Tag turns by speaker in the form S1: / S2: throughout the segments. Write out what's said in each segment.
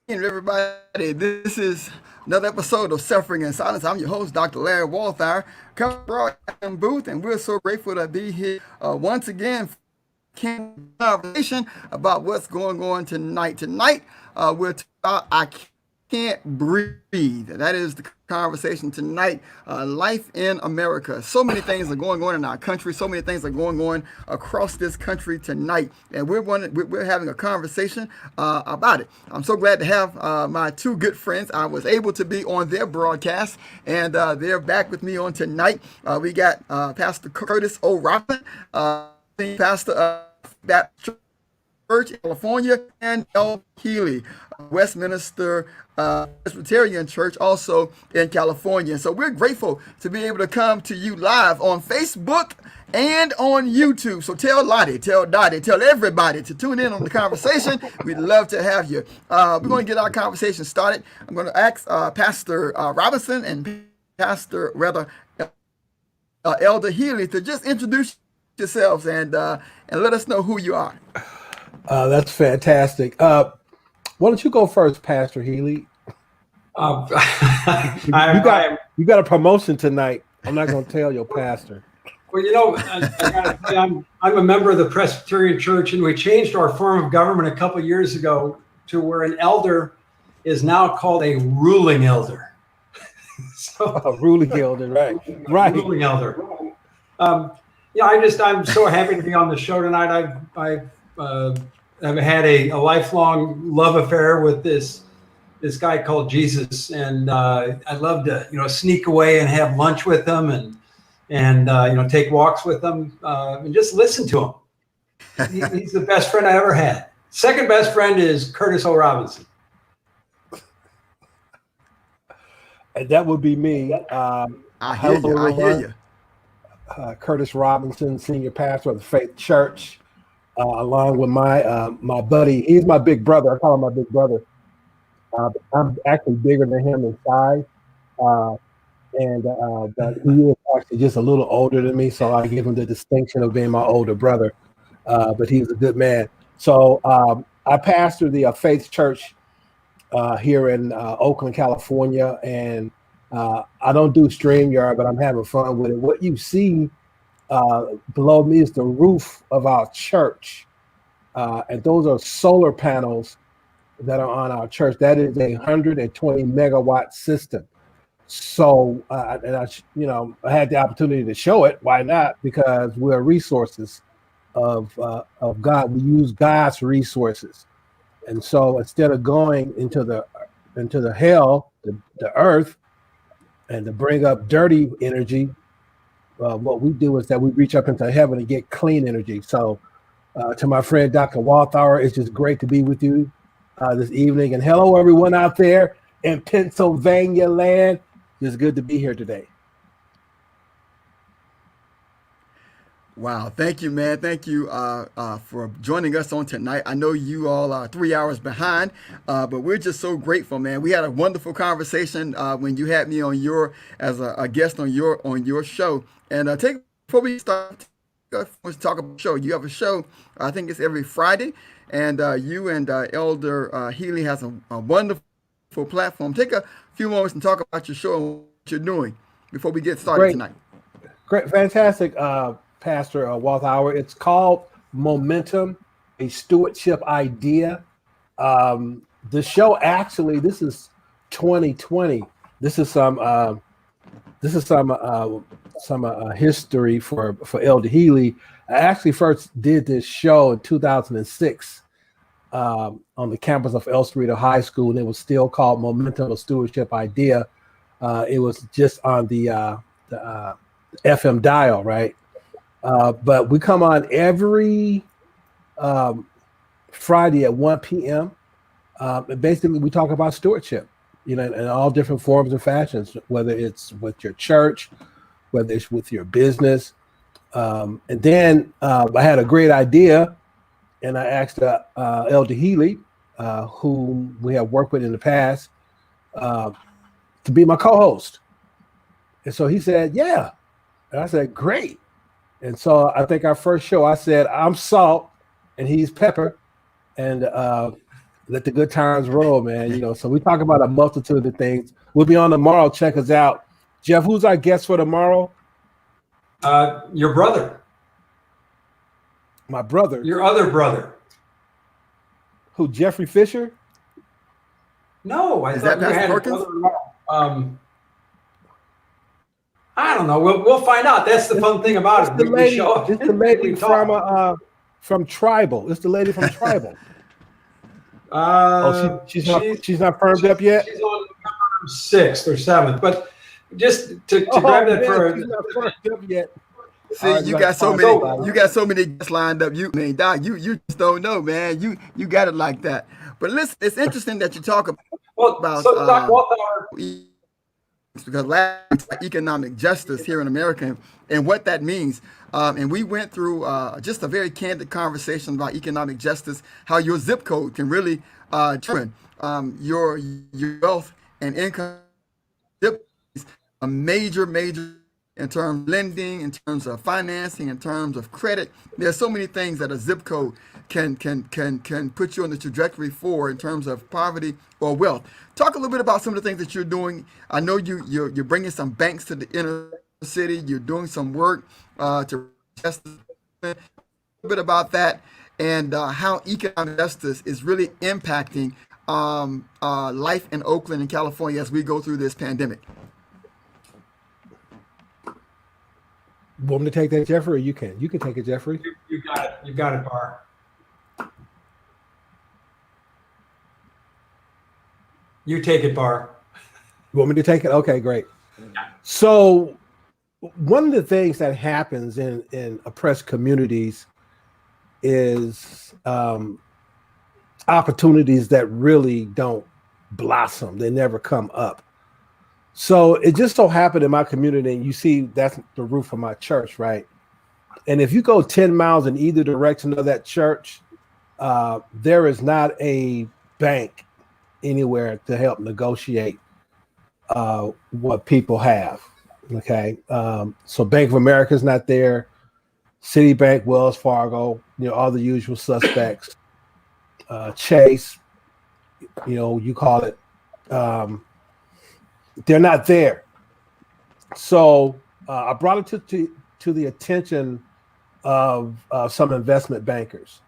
S1: everybody. This is another episode of Suffering in Silence. I'm your host, Dr. Larry Walthour, coming broadcasting booth, and we're so grateful to be here once again. Conversation about what's going on tonight. Tonight, we're talking about I can't breathe. That is the conversation tonight. Life in America. So many things are going on in our country. So many things are going on across this country tonight, and we're having a conversation about it. I'm so glad to have my two good friends. I was able to be on their broadcast, and they're back with me on tonight. We got Pastor Curtis O. Robinson, pastor of Baptist Church in California, and Heely, Westminister Presbyterian Church, also in California. So we're grateful to be able to come to you live on Facebook and on YouTube. So tell Lottie, tell Dottie, tell everybody to tune in on the conversation. We'd love to have you. We're going to get our conversation started. I'm going to ask Pastor Robinson and Elder Heely to just introduce yourselves and let us know who you are.
S2: That's fantastic. Why don't you go first, Pastor Heely? You got a promotion tonight. I'm not going to tell your pastor.
S3: Well, I'm a member of the Presbyterian Church, and we changed our form of government a couple of years ago to where an elder is now called a ruling elder.
S2: A ruling elder, right?
S3: Ruling elder. I'm so happy to be on the show tonight. I've had a lifelong love affair with this guy called Jesus, and I love to sneak away and have lunch with him and take walks with him and just listen to him. He's the best friend I ever had. Second best friend is Curtis O. Robinson.
S2: And that would be me.
S1: I hear you.
S2: Curtis Robinson, senior pastor of the Faith Church, along with my buddy. He's my big brother. I call him my big brother. I'm actually bigger than him in size, but he is actually just a little older than me, so I give him the distinction of being my older brother. But he's a good man. So I pastor the Faith Church here in Oakland, California, and I don't do StreamYard, but I'm having fun with it. What you see below me is the roof of our church, and those are solar panels that are on our church. That is a 120 megawatt system. So, I had the opportunity to show it. Why not? Because we're resources of God. We use God's resources, and so instead of going into the hell, the earth, and to bring up dirty energy, what we do is that we reach up into heaven and get clean energy. So to my friend, Dr. Walthour, it's just great to be with you this evening. And hello, everyone out there in Pennsylvania land. It's good to be here today.
S1: Wow. Thank you, man. Thank you for joining us on tonight. I know you all are 3 hours behind, but we're just so grateful, man. We had a wonderful conversation when you had me on as a guest on your show. And before we start, let's talk about the show. You have a show, I think it's every Friday, and you and Elder Heely has a wonderful platform. Take a few moments and talk about your show and what you're doing before we get started tonight.
S2: Great. Fantastic. Pastor Walthour. It's called Momentum, a Stewardship Idea. The show actually, this is 2020. This is some history for Elder Heely. I actually first did this show in 2006 on the campus of El Cerrito High School, and it was still called Momentum, a Stewardship Idea. It was just on the FM dial, right? But we come on every Friday at 1 p.m. And basically, we talk about stewardship, in all different forms and fashions, whether it's with your church, whether it's with your business. And then I had a great idea, and I asked Elder Heely, whom we have worked with in the past, to be my co-host. And so he said, yeah. And I said, great. And so I think our first show, I said, I'm salt and he's pepper. And let the good times roll, man. You know, so we talk about a multitude of things. We'll be on tomorrow. Check us out. Jeff, who's our guest for tomorrow?
S3: Your brother.
S2: My brother.
S3: Your other brother.
S2: Who, Jeffrey Fisher?
S3: No,
S1: Is that Pastor Perkins?
S3: I don't know. We'll find out. That's the fun thing about it. We show up.
S2: It's the lady from Tribal. It's the lady from Tribal. She's not firmed up yet.
S3: She's on November 6th or 7th. But just to grab that for
S2: she's not firmed up yet.
S1: See, you got so many guests lined up. You just don't know, man. You got it like that. But listen, it's interesting that you talk about
S3: Dr. Walthour,
S1: because last economic justice here in America and what that means. And we went through just a very candid conversation about economic justice, how your zip code can really determine your wealth and income. Zip is a major in terms of lending, in terms of financing, in terms of credit. There's so many things that a zip code can put you on the trajectory for in terms of poverty or wealth. Talk a little bit about some of the things that you're doing. I know you're bringing some banks to the inner city. You're doing some work to test a little bit about that and how economic justice is really impacting life in Oakland and California as we go through this pandemic.
S2: Want me to take that, Jeffrey, or you can? You can take it, Jeffrey.
S3: You got it. You got it, Bar. You take it, Bar.
S2: You want me to take it? Okay, great. So one of the things that happens in oppressed communities is opportunities that really don't blossom. They never come up. So it just so happened in my community, and you see that's the roof of my church, right? And if you go 10 miles in either direction of that church, there is not a bank anywhere to help negotiate what people have. Okay. So Bank of America is not there. Citibank, Wells Fargo, all the usual suspects. Chase, you call it. They're not there. So I brought it to the attention of some investment bankers,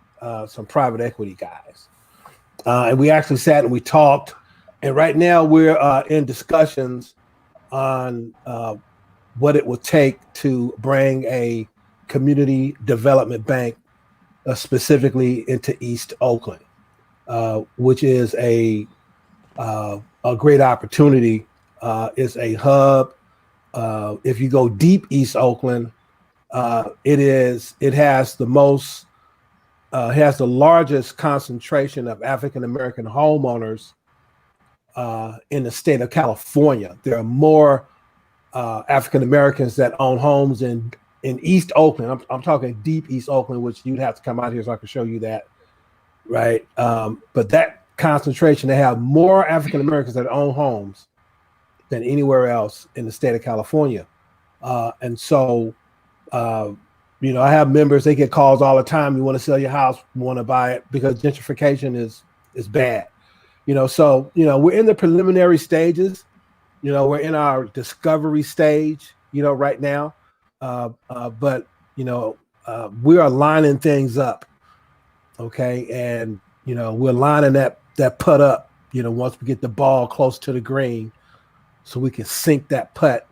S2: some private equity guys. And we actually sat and we talked. And right now we're in discussions on what it will take to bring a community development bank specifically into East Oakland, which is a great opportunity. Is a hub. If you go deep East Oakland, it has the largest concentration of African American homeowners in the state of California. There are more African Americans that own homes in East Oakland. I'm talking deep East Oakland, which you'd have to come out here so I can show you that, right? But that concentration, they have more African Americans that own homes than anywhere else in the state of California. And so, I have members, they get calls all the time. You want to sell your house, you want to buy it, because gentrification is bad. So, we're in the preliminary stages. We're in our discovery stage, right now. But, we are lining things up. Okay. And, we're lining that putt up, once we get the ball close to the green, so we can sink that putt,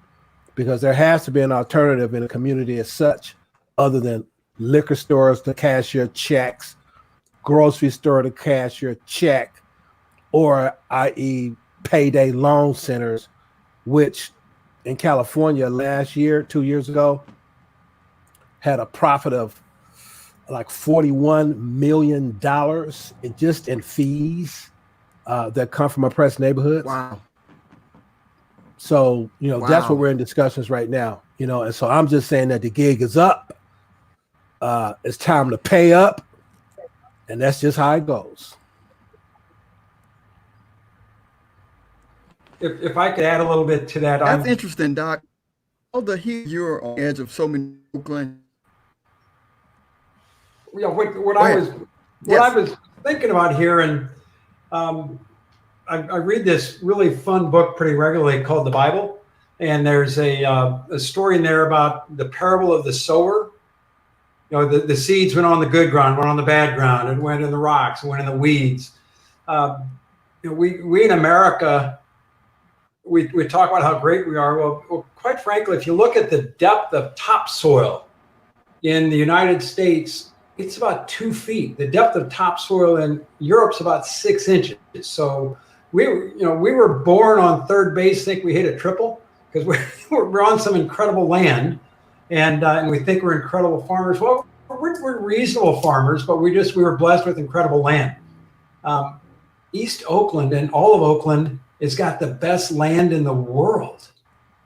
S2: because there has to be an alternative in a community as such, other than liquor stores to cash your checks, grocery store to cash your check, or i.e. payday loan centers, which in California last year, 2 years ago, had a profit of like $41 million in fees that come from oppressed neighborhoods.
S1: Wow.
S2: So, that's what we're in discussions right now, and so I'm just saying that the gig is up. It's time to pay up, and that's just how it goes.
S3: If I could add a little bit to that.
S1: That's interesting, Doc. You're on the edge of so many Oakland.
S3: What I was thinking about here, and I read this really fun book pretty regularly called the Bible, and there's a story in there about the parable of the sower. You know, the seeds went on the good ground, went on the bad ground, and went in the rocks, and went in the weeds. You know, we in America, we talk about how great we are. Well, quite frankly, if you look at the depth of topsoil in the United States, it's about 2 feet. The depth of topsoil in Europe's about 6 inches. So we were born on third base, think we hit a triple because we're on some incredible land, and we think we're incredible farmers. Well, we're reasonable farmers, but we were blessed with incredible land. East Oakland and all of Oakland has got the best land in the world,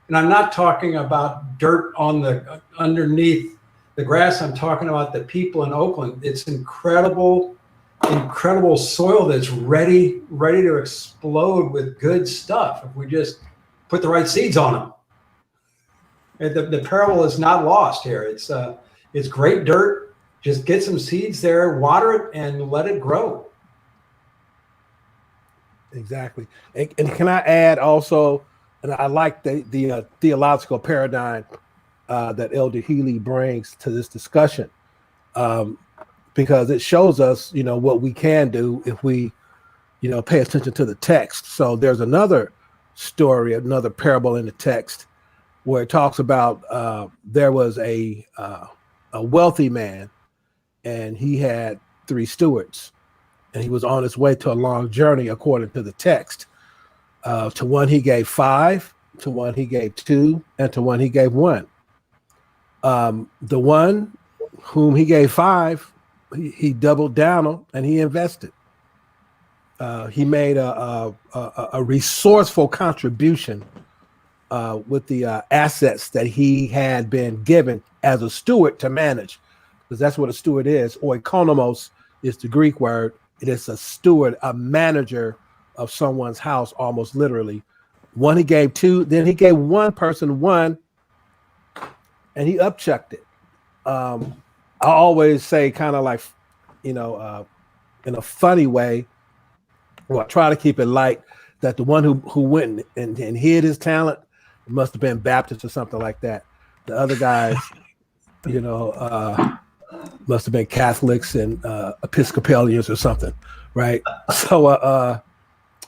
S3: and I'm not talking about dirt on the underneath the grass. I'm talking about the people in Oakland. It's incredible soil that's ready to explode with good stuff if we just put the right seeds on them. And the parable is not lost here. It's great dirt. Just get some seeds there, water it, and let it grow.
S2: Exactly. And can I add also, and I like the theological paradigm that Elder Heely brings to this discussion, because it shows us, what we can do if we, pay attention to the text. So there's another story, another parable in the text where it talks about there was a wealthy man, and he had 3 stewards, and he was on his way to a long journey according to the text. To one he gave 5, to one he gave 2, and to one he gave 1. The one whom he gave 5, he doubled down on and he invested. He made a resourceful contribution with the assets that he had been given as a steward to manage, because that's what a steward is. Oikonomos is the Greek word. It is a steward, a manager of someone's house, almost literally. One he gave 2, then he gave one person 1, and he upchucked it. I always say, kind of like, in a funny way, well, I try to keep it light, that the one who went and hid his talent must have been Baptist or something like that. The other guys, must have been Catholics and Episcopalians or something, right? So,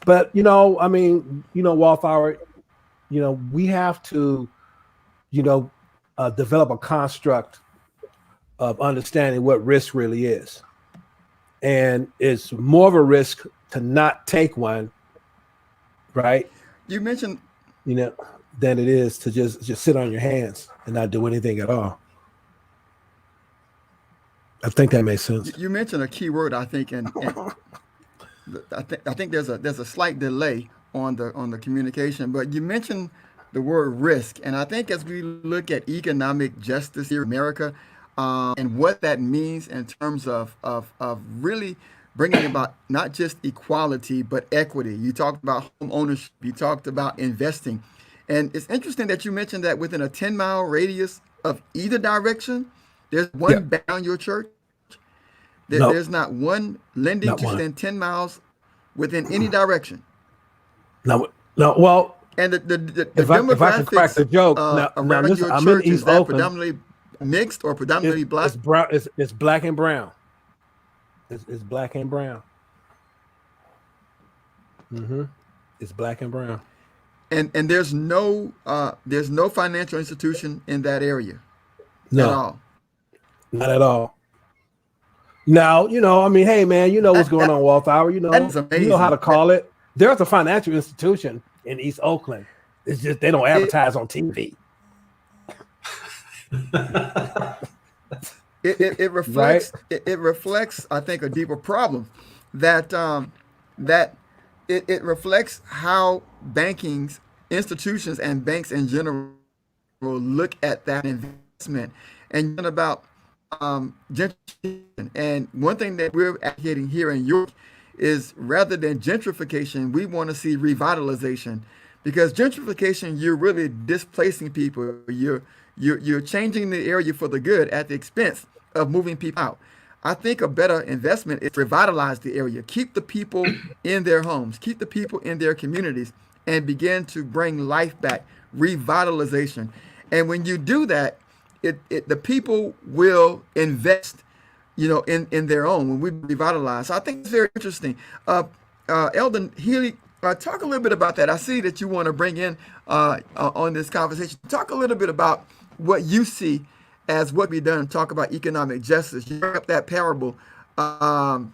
S2: but Walthour, we have to, develop a construct of understanding what risk really is, and it's more of a risk to not take one, right?
S1: You mentioned,
S2: than it is to just sit on your hands and not do anything at all. I think that makes sense.
S1: You mentioned a key word, I think, and I think there's a slight delay on the communication, but you mentioned the word risk, and I think as we look at economic justice here in America, and what that means in terms of really bringing about not just equality but equity. You talked about home ownership. You talked about investing, and it's interesting that you mentioned that within a 10-mile radius of either direction, there's one bound your church. There's not one lending to within 10 miles within any direction.
S2: No. Well,
S1: and the
S2: if I can crack the joke,
S1: around your
S2: I'm
S1: church,
S2: in
S1: is
S2: East
S1: that
S2: Oakland.
S1: predominantly mixed or predominantly black?
S2: It's brown. It's black and brown. It's black and brown. Mm-hmm. It's black and brown.
S1: And there's no financial institution in that area.
S2: No.
S1: At all.
S2: Not at all. Now, hey man, what's going on, Walthour. You know how to call it. There's a financial institution in East Oakland. It's just they don't advertise on TV.
S1: It reflects
S2: Right?
S1: it reflects, I think, a deeper problem that it reflects how banking institutions and banks in general look at that investment and about gentrification. And one thing that we're advocating here in York is, rather than gentrification, we want to see revitalization, because gentrification, you're really displacing people. You're changing the area for the good at the expense of moving people out. I think a better investment is to revitalize the area, keep the people in their homes, keep the people in their communities, and begin to bring life back, revitalization. And when you do that, the people will invest, in their own when we revitalize. So I think it's very interesting. Elder Heely, talk a little bit about that. I see that you want to bring in on this conversation. Talk a little bit about what you see as what we done. Talk about economic justice. You bring up that parable about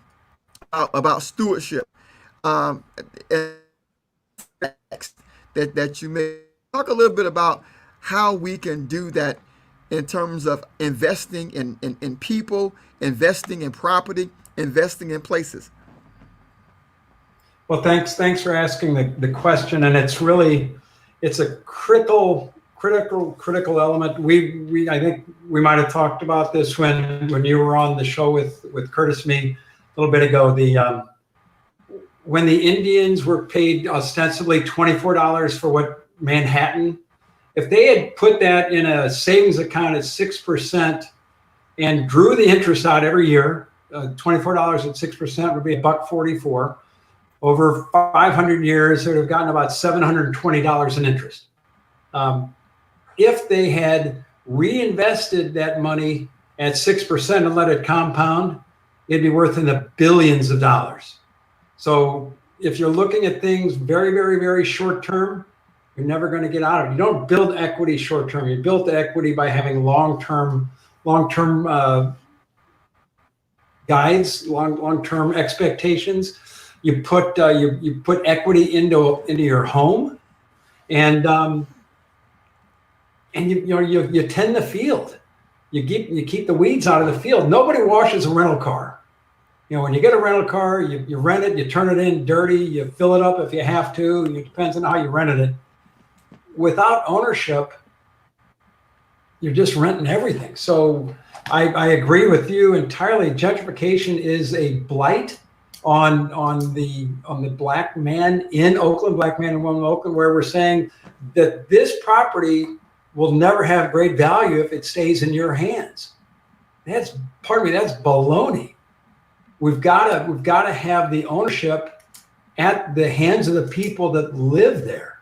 S1: stewardship. Um, that you may talk a little bit about how we can do that in terms of investing in people, investing in property, investing in places.
S3: Well, thanks for asking the question, and it's a critical element. I think we might have talked about this when you were on the show with Curtis and me a little bit ago. When the Indians were paid ostensibly $24 for what Manhattan, if they had put that in a savings account at 6% and drew the interest out every year, $24 at 6% would be $1.44. Over 500 years, they would have gotten about $720 in interest. If they had reinvested that money at 6% and let it compound, it'd be worth in the billions of dollars. So if you're looking at things very, very, very short term, you're never going to get out of it. You don't build equity short term. You build equity by having long-term guides, long-term expectations. You put equity into your home, and you tend the field. You keep the weeds out of the field. Nobody washes a rental car. When you get a rental car, you rent it, you turn it in dirty, you fill it up if you have to. It depends on how you rented it. Without ownership, you're just renting everything. So I agree with you entirely. Gentrification is a blight on the black man in Oakland, black man and woman in Oakland, where we're saying that this property will never have great value if it stays in your hands. That's baloney. We've got to have the ownership at the hands of the people that live there.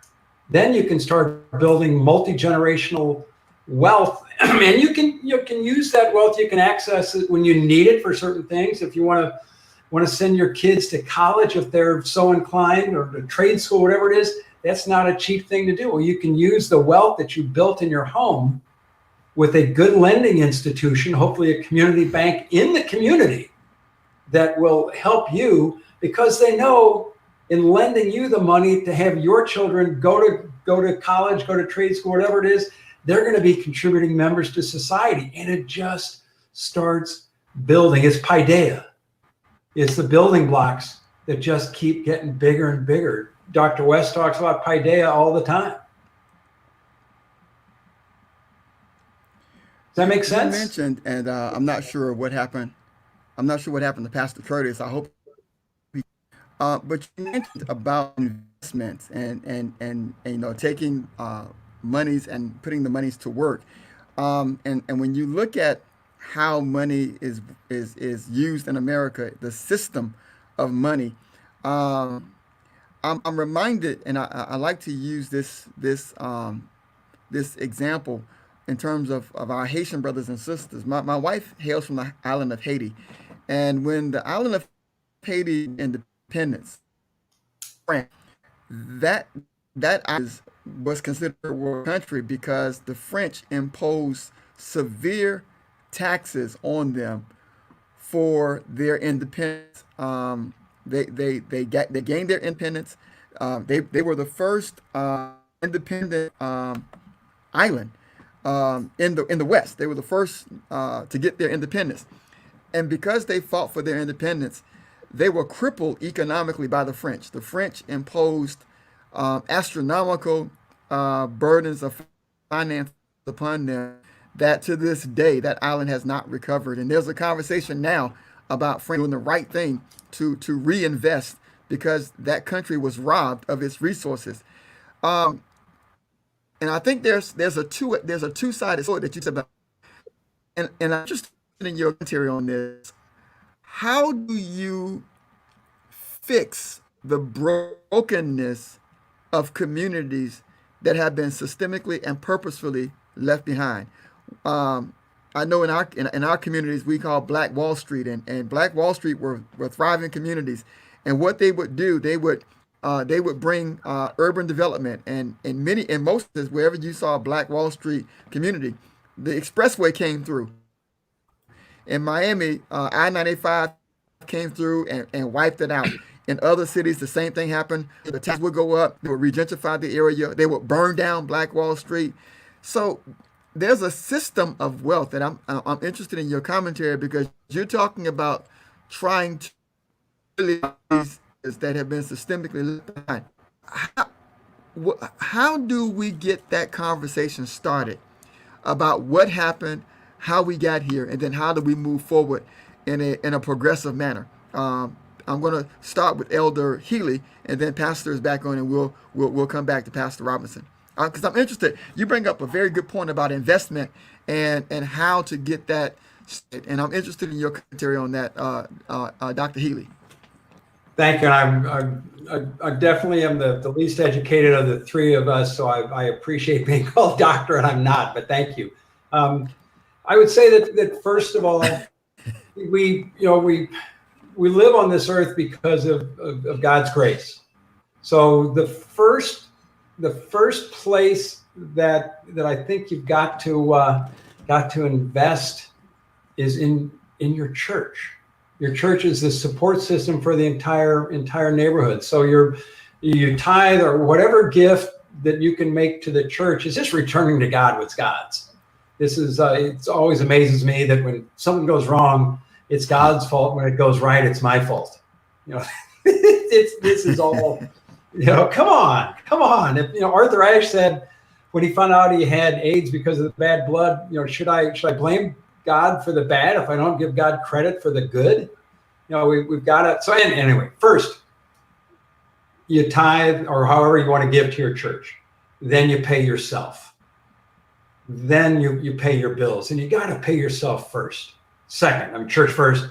S3: Then you can start building multi-generational wealth, and you can use that wealth. You can access it when you need it for certain things. If you want to send your kids to college, if they're so inclined, or to trade school, whatever it is, that's not a cheap thing to do. Well, you can use the wealth that you built in your home with a good lending institution, hopefully a community bank in the community, that will help you, because they know in lending you the money to have your children go to college, go to trade school, whatever it is, they're going to be contributing members to society. And it just starts building. It's paideia. It's the building blocks that just keep getting bigger and bigger. Dr. West talks about paideia all the time. Does that make sense?
S1: You mentioned, and I'm not sure what happened. I'm not sure what happened to Pastor Curtis. I hope. But you mentioned about investments and taking monies and putting the monies to work. And when you look at how money is used in America, the system of money, I'm reminded, and I like to use this example in terms of our Haitian brothers and sisters. My wife hails from the island of Haiti, and when the island of Haiti independence, that was considered a world country because the French imposed severe taxes on them for their independence. They gained their independence. They were the first independent island in the West. They were the first to get their independence, and because they fought for their independence, they were crippled economically by the French. The French imposed astronomical burdens of finance upon them that to this day that island has not recovered. And there's a conversation now about France doing the right thing to reinvest because that country was robbed of its resources. And I think there's a two-sided sword that you said about, and I'm just in your commentary on this. how do you fix the brokenness of communities that have been systemically and purposefully left behind? I know in our communities we call Black Wall Street, and Black Wall Street were thriving communities, and what they would do, they would bring urban development, and in most cases wherever you saw a Black Wall Street community, the expressway came through. In Miami, I-95 came through and wiped it out. In other cities, the same thing happened. The taxes would go up. They would regentrify the area. They would burn down Black Wall Street. So there's a system of wealth, and I'm interested in your commentary because you're talking about trying to really that have been systemically left behind. How do we get that conversation started about what happened, how we got here, and then how do we move forward in a progressive manner? I'm going to start with Elder Heely, and then Pastor is back on, and we'll come back to Pastor Robinson. Because I'm interested. You bring up a very good point about investment and how to get that, and I'm interested in your commentary on that, Dr. Heely.
S3: Thank you. I definitely am the least educated of the three of us, so I appreciate being called doctor, and I'm not, but thank you. I would say that first of all, we live on this earth because of God's grace. So the first place that I think you've got to invest is in your church. Your church is the support system for the entire neighborhood. So you tithe or whatever gift that you can make to the church is just returning to God what's God's. This is it always amazes me that when something goes wrong, it's God's fault. When it goes right, it's my fault. This is all. Come on. If, Arthur Ashe said when he found out he had AIDS because of the bad blood, should I blame God for the bad if I don't give God credit for the good? We've got to. So anyway, first you tithe or however you want to give to your church. Then you pay yourself. Then you pay your bills, and you got to pay yourself first. Second, church first,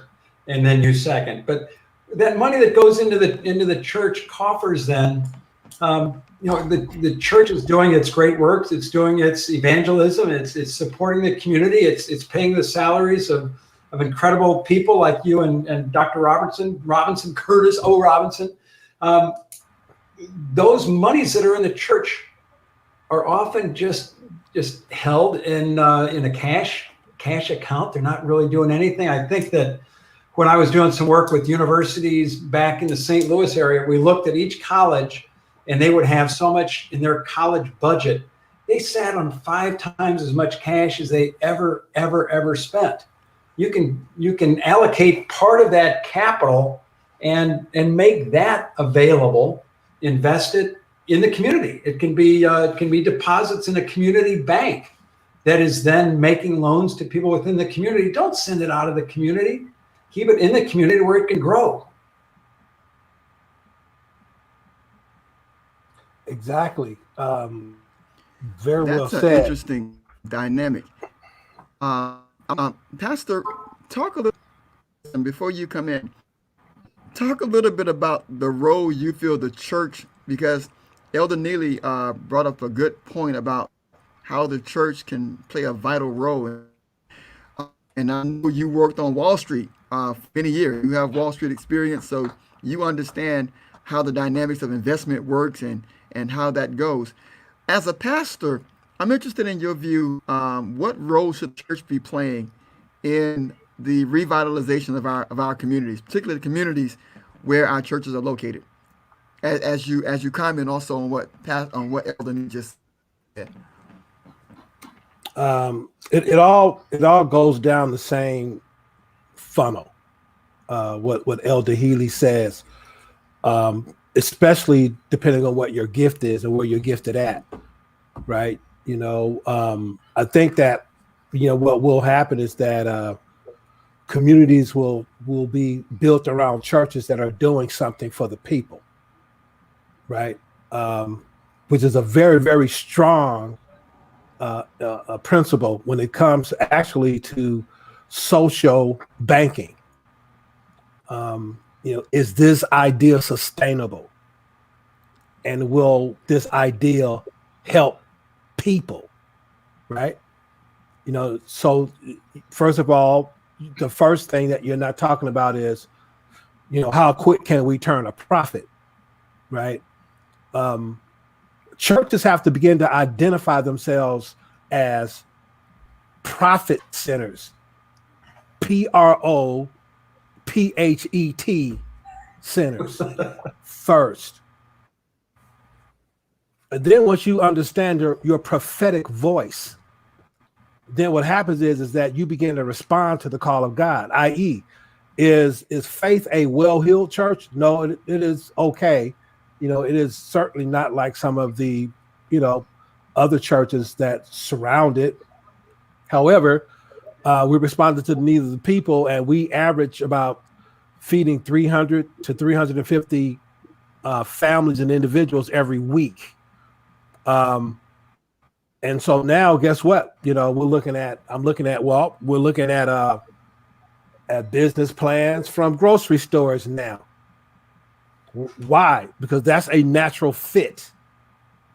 S3: and then you second. But that money that goes into the church coffers, then the church is doing its great works. It's doing its evangelism. It's supporting the community. It's paying the salaries of incredible people like you and Dr. Robinson, Curtis O. Robinson. Those monies that are in the church are often just held in a cash account. They're not really doing anything. I think that when I was doing some work with universities back in the St. Louis area, we looked at each college and they would have so much in their college budget. They sat on 5 times as much cash as they ever spent. You can allocate part of that capital and make that available, invest it in the community. It can be deposits in a community bank that is then making loans to people within the community. Don't send it out of the community. Keep it in the community where it can grow.
S2: Exactly. Very well said.
S1: That's an interesting dynamic. Pastor, talk a little, and before you come in, talk a little bit about the role you feel the church, because Elder Neely brought up a good point about how the church can play a vital role. And I know you worked on Wall Street for many years. You have Wall Street experience, so you understand how the dynamics of investment works and how that goes. As a pastor, I'm interested in your view. What role should the church be playing in the revitalization of our communities, particularly the communities where our churches are located? As you comment also on what Elder Neely just said.
S2: It all goes down the same funnel. What Elder Heely says, especially depending on what your gift is and where you're gifted at, right? I think that what will happen is that communities will be built around churches that are doing something for the people, right? Which is a very, very strong a principle when it comes actually to social banking. Is this idea sustainable? And will this idea help people? Right? So first of all, the first thing that you're not talking about is, how quick can we turn a profit? Right? Churches have to begin to identify themselves as profit centers, PROPHET centers first. And then once you understand your prophetic voice, then what happens is that you begin to respond to the call of God, i.e., is Faith a well-heeled church? No, it is okay. It is certainly not like some of the, other churches that surround it. However, we responded to the needs of the people, and we average about feeding 300 to 350 families and individuals every week. And so now, guess what? We're looking at business plans from grocery stores now. Why? Because that's a natural fit,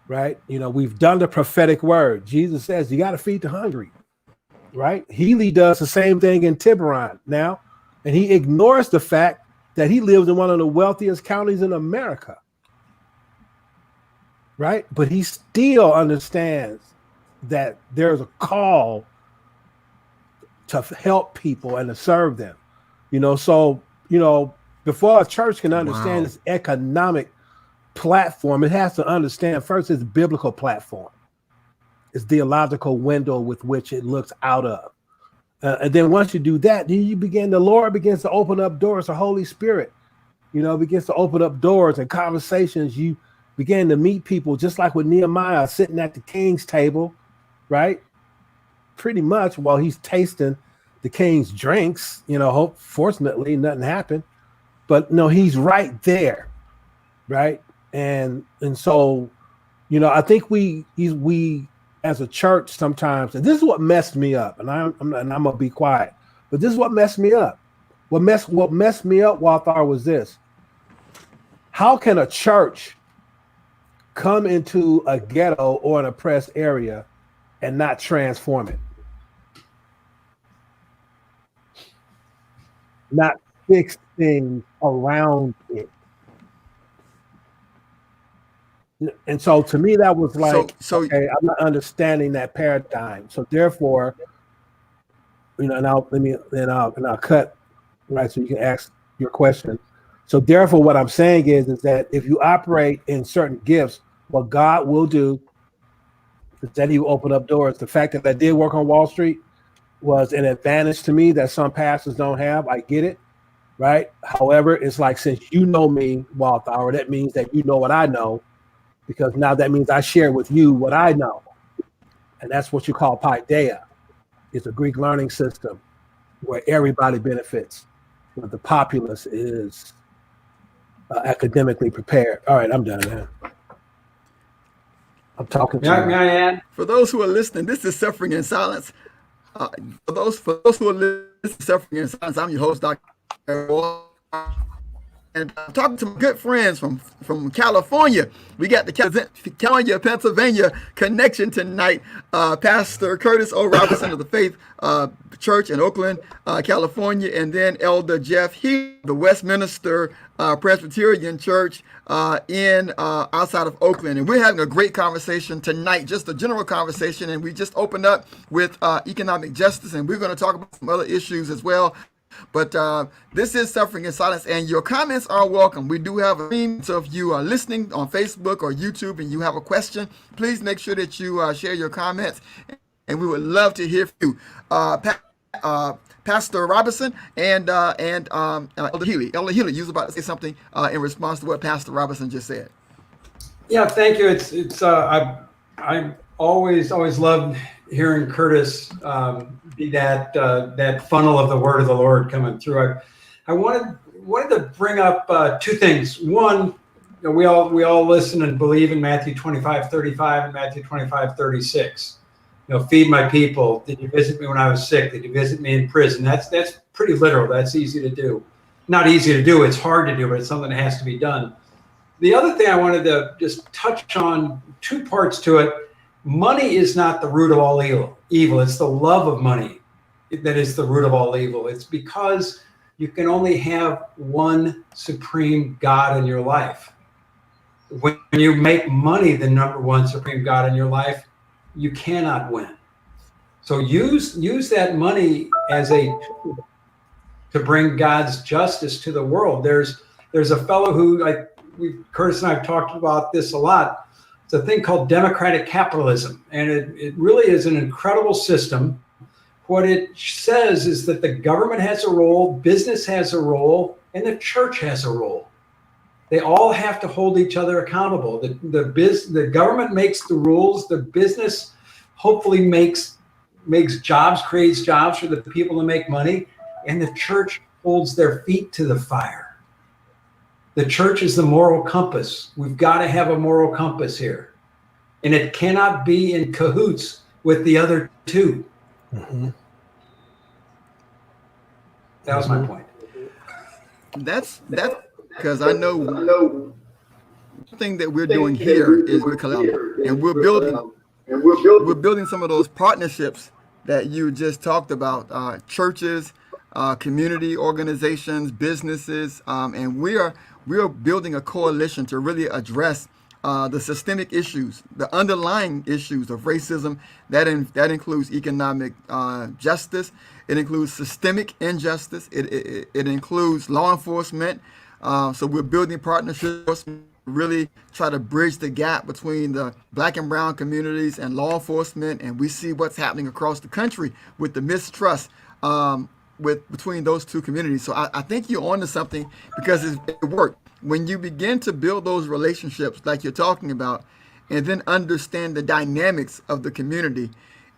S2: right? We've done the prophetic word. Jesus says you got to feed the hungry, right? Heely does the same thing in Tiburon now, and he ignores the fact that he lives in one of the wealthiest counties in America, right? But he still understands that there's a call to help people and to serve them, so before a church can understand its economic platform, it has to understand first its biblical platform, its theological window with which it looks out of. And then once you do that, then the Lord begins to open up doors. The Holy Spirit, begins to open up doors and conversations. You begin to meet people, just like with Nehemiah sitting at the king's table, right? Pretty much while he's tasting the king's drinks, fortunately nothing happened, but no, he's right there, right? And so, I think we as a church sometimes, and this is what messed me up, and I'm gonna be quiet, but this is what messed me up. What messed me up, Walthour, was this: how can a church come into a ghetto or an oppressed area and not transform it, not fix things around it? And so to me, that was like, okay, I'm not understanding that paradigm. So therefore, and I'll cut, right, so you can ask your question. So therefore, what I'm saying is that if you operate in certain gifts, what God will do is that he will open up doors. The fact that I did work on Wall Street was an advantage to me that some pastors don't have. I get it, right? However, it's like, since you know me, Walthour, that means that you know what I know, because now that means I share with you what I know. And that's what you call paideia. It's a Greek learning system where everybody benefits, but the populace is academically prepared. All right, I'm done now. I'm talking to you.
S3: May I add?
S1: For those who are listening, this is Suffering in Silence. For those who are listening to Suffering in Silence, I'm your host, Dr. And I'm talking to my good friends from California. We got the California, Pennsylvania connection tonight. Pastor Curtis O. Robinson of the Faith Church in Oakland, California, and then Elder Jeff Heely, the Westminister Presbyterian Church in outside of Oakland. And we're having a great conversation tonight, just a general conversation. And we just opened up with economic justice, and we're going to talk about some other issues as well. But this is Suffering in Silence, and your comments are welcome. We do have a stream, so if you are listening on Facebook or YouTube and you have a question, please make sure that you share your comments, and we would love to hear from you. Pastor Robinson and Elder Heely. Elder Heely, you was about to say something in response to what Pastor Robinson just said.
S3: Yeah, thank you. It's I always loved hearing Curtis be that funnel of the word of the Lord coming through. I wanted to bring up two things. One, we all listen and believe in Matthew 25:35 and Matthew 25:36. Feed my people. Did you visit me when I was sick? Did you visit me in prison? That's pretty literal. That's easy to do. not easy to do. It's hard to do, but it's something that has to be done. The other thing I wanted to just touch on, two parts to it. Money is not the root of all evil. It's the love of money that is the root of all evil. It's because you can only have one supreme God in your life. When you make money the number one supreme God in your life, you cannot win. So use that money as a tool to bring God's justice to the world. There's a fellow who, Curtis and I have talked about this a lot. It's a thing called democratic capitalism, and it really is an incredible system. What it says is that the government has a role, business has a role, and the church has a role. They all have to hold each other accountable. The government makes the rules. The business hopefully makes jobs, creates jobs for the people to make money, and the church holds their feet to the fire. The church is the moral compass. We've got to have a moral compass here, and it cannot be in cahoots with the other two.
S2: Mm-hmm.
S3: That was my point.
S1: That's because I know one thing that we're doing here is we're collaborating, and we're building some of those partnerships that you just talked about, churches, community organizations, businesses, and we are building a coalition to really address the systemic issues, the underlying issues of racism. That includes economic justice. It includes systemic injustice. It includes law enforcement. So we're building partnerships to really try to bridge the gap between the Black and brown communities and law enforcement. And we see what's happening across the country with the mistrust between those two communities. So I think you're onto something, because it worked. When you begin to build those relationships like you're talking about, and then understand the dynamics of the community,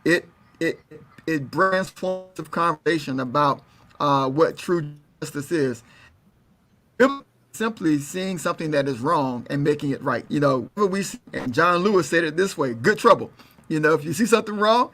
S1: it brings forms of conversation about what true justice is. Simply seeing something that is wrong and making it right. And John Lewis said it this way: good trouble. If you see something wrong,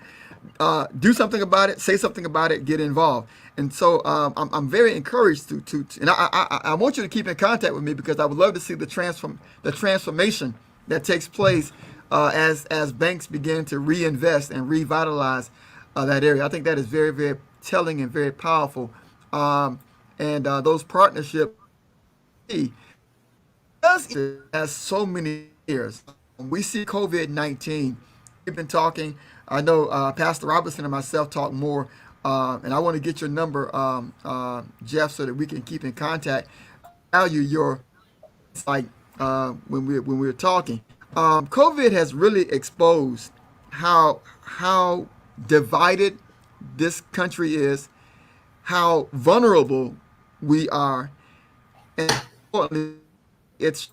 S1: do something about it, say something about it, get involved. And so I'm very encouraged to and I want you to keep in contact with me, because I would love to see the transformation that takes place as banks begin to reinvest and revitalize that area. I think that is very, very telling and very powerful. And those partnerships, has so many years. We see COVID-19. We've been talking. I know Pastor Robinson and myself talk more, and I want to get your number, Jeff, so that we can keep in contact. Value your insight when we're talking. COVID has really exposed how divided this country is, how vulnerable we are, and importantly, it's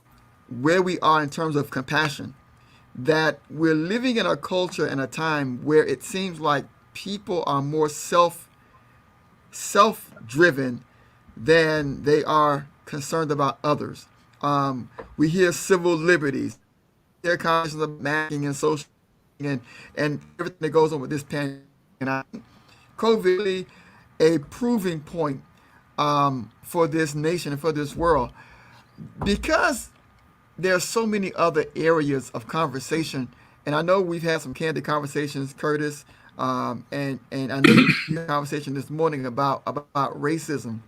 S1: where we are in terms of compassion. That we're living in a culture and a time where it seems like people are more self-driven than they are concerned about others. We hear civil liberties, their conversations of masking and social and everything that goes on with this pandemic. And I think COVID is really a proving point for this nation and for this world, because there are so many other areas of conversation. And I know we've had some candid conversations, Curtis, and I know you had a conversation this morning about racism.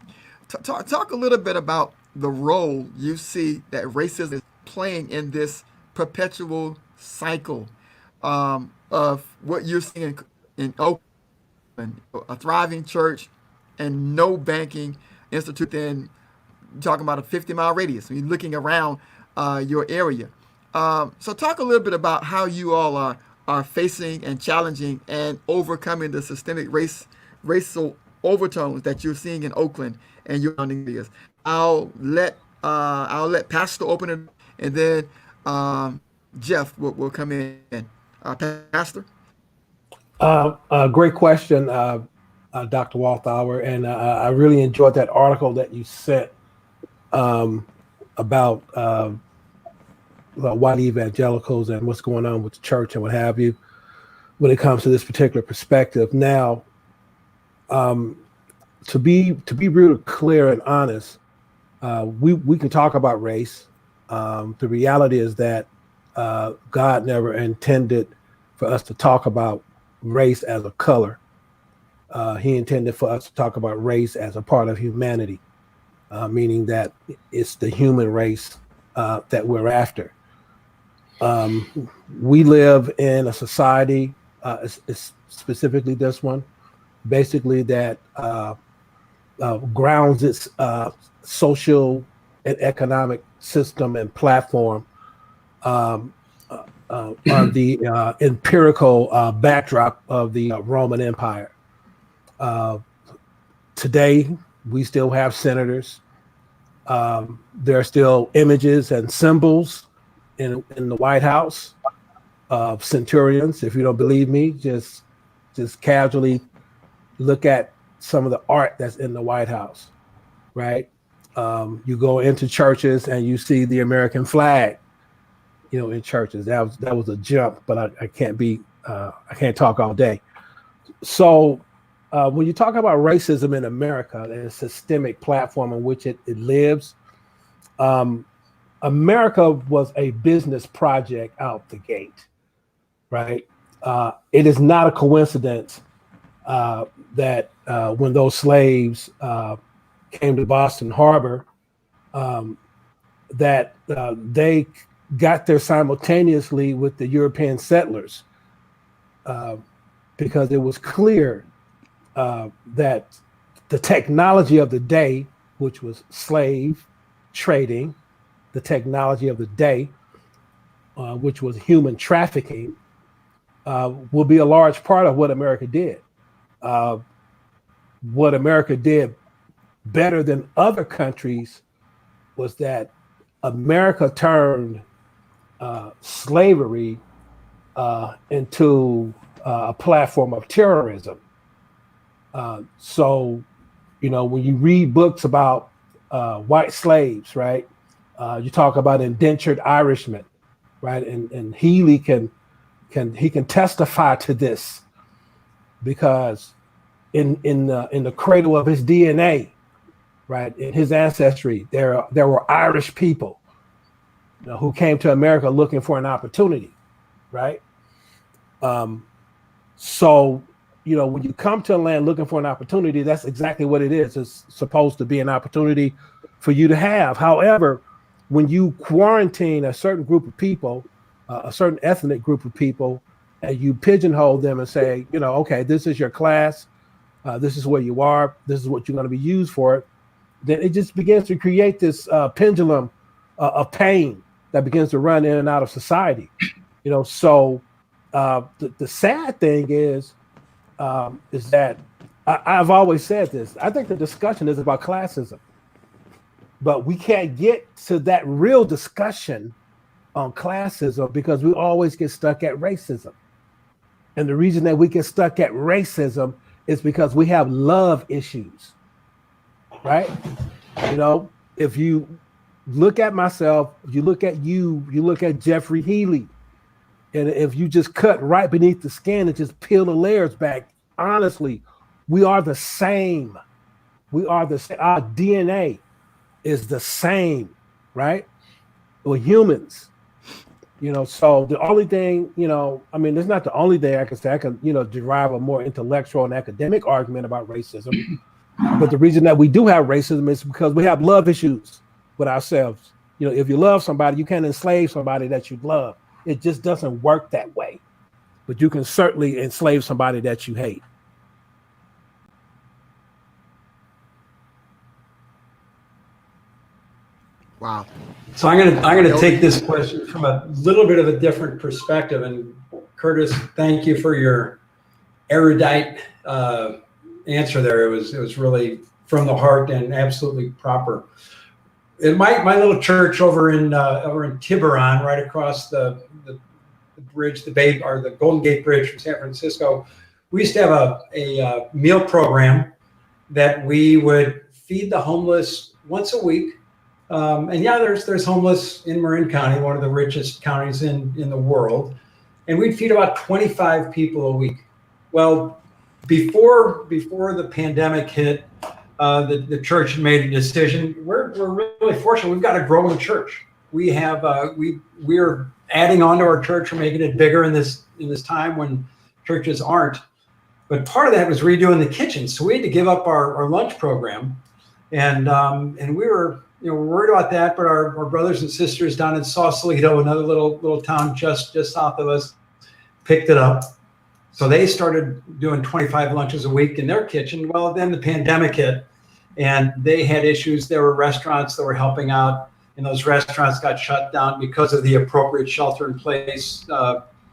S1: Talk a little bit about the role you see that racism is playing in this perpetual cycle of what you're seeing in Oakland, a thriving church and no banking institute, then talking about a 50-mile radius. You're looking around your area. So talk a little bit about how you all are facing and challenging and overcoming the systemic racial overtones that you're seeing in Oakland and your surrounding areas. I'll let Pastor open it, and then Jeff will come in. Pastor?
S2: Great question, Dr. Walthour, and I really enjoyed that article that you sent about white evangelicals and what's going on with the church and what have you when it comes to this particular perspective. Now, to be real clear and honest, We can talk about race. The reality is that God never intended for us to talk about race as a color. He intended for us to talk about race as a part of humanity, meaning that it's the human race that we're after. We live in a society, it's specifically this one, basically that grounds its social and economic system and platform on the empirical backdrop of the Roman Empire. Today, we still have senators. There are still images and symbols in the White House of centurions. If you don't believe me, just casually look at some of the art that's in the White House, right? You go into churches and you see the American flag, in churches. That was a jump, but I can't talk all day. So when you talk about racism in America and a systemic platform on which it lives, America was a business project out the gate, right? It is not a coincidence that when those slaves came to Boston Harbor, that they got there simultaneously with the European settlers, because it was clear that the technology of the day, which was slave trading, the technology of the day, which was human trafficking, will be a large part of what America did. What America did better than other countries was that America turned slavery into a platform of terrorism. So, when you read books about white slaves, right? You talk about indentured Irishmen, right? And Heely can testify to this, because in the cradle of his DNA, right, in his ancestry, there were Irish people, who came to America looking for an opportunity, right? So, when you come to a land looking for an opportunity, that's exactly what it is. It's supposed to be an opportunity for you to have. However, when you quarantine a certain group of people, a certain ethnic group of people, and you pigeonhole them and say, okay, this is your class, this is where you are, this is what you're going to be used for, then it just begins to create this pendulum of pain that begins to run in and out of society. So the sad thing is that I've always said this. I think the discussion is about classism, but we can't get to that real discussion on classism because we always get stuck at racism. And the reason that we get stuck at racism is because we have love issues, right? If you look at myself, you look at you look at Jeffrey Heely, and if you just cut right beneath the skin and just peel the layers back, honestly, we are the same. Our DNA is the same, right? We're humans. So the only thing, it's not the only thing I can say. I can, derive a more intellectual and academic argument about racism. But the reason that we do have racism is because we have love issues with ourselves. If you love somebody, you can't enslave somebody that you love. It just doesn't work that way. But you can certainly enslave somebody that you hate.
S1: Wow.
S3: So I'm gonna take this question from a little bit of a different perspective. And Curtis, thank you for your erudite answer there. It was really from the heart and absolutely proper. In my little church over in Tiburon, right across the bridge, the Golden Gate Bridge from San Francisco, we used to have a meal program that we would feed the homeless once a week. And yeah, there's homeless in Marin County, one of the richest counties in the world. And we'd feed about 25 people a week. Well, before the pandemic hit, the church had made a decision. We're really fortunate. We've got a growing church. We have we're adding on to our church. We're making it bigger in this time when churches aren't. But part of that was redoing the kitchen, so we had to give up our lunch program, and we were worried about that. But our brothers and sisters down in Sausalito, another little town just south of us, picked it up. So they started doing 25 lunches a week in their kitchen. Well, then the pandemic hit, and they had issues. There were restaurants that were helping out, and those restaurants got shut down because of the appropriate shelter-in-place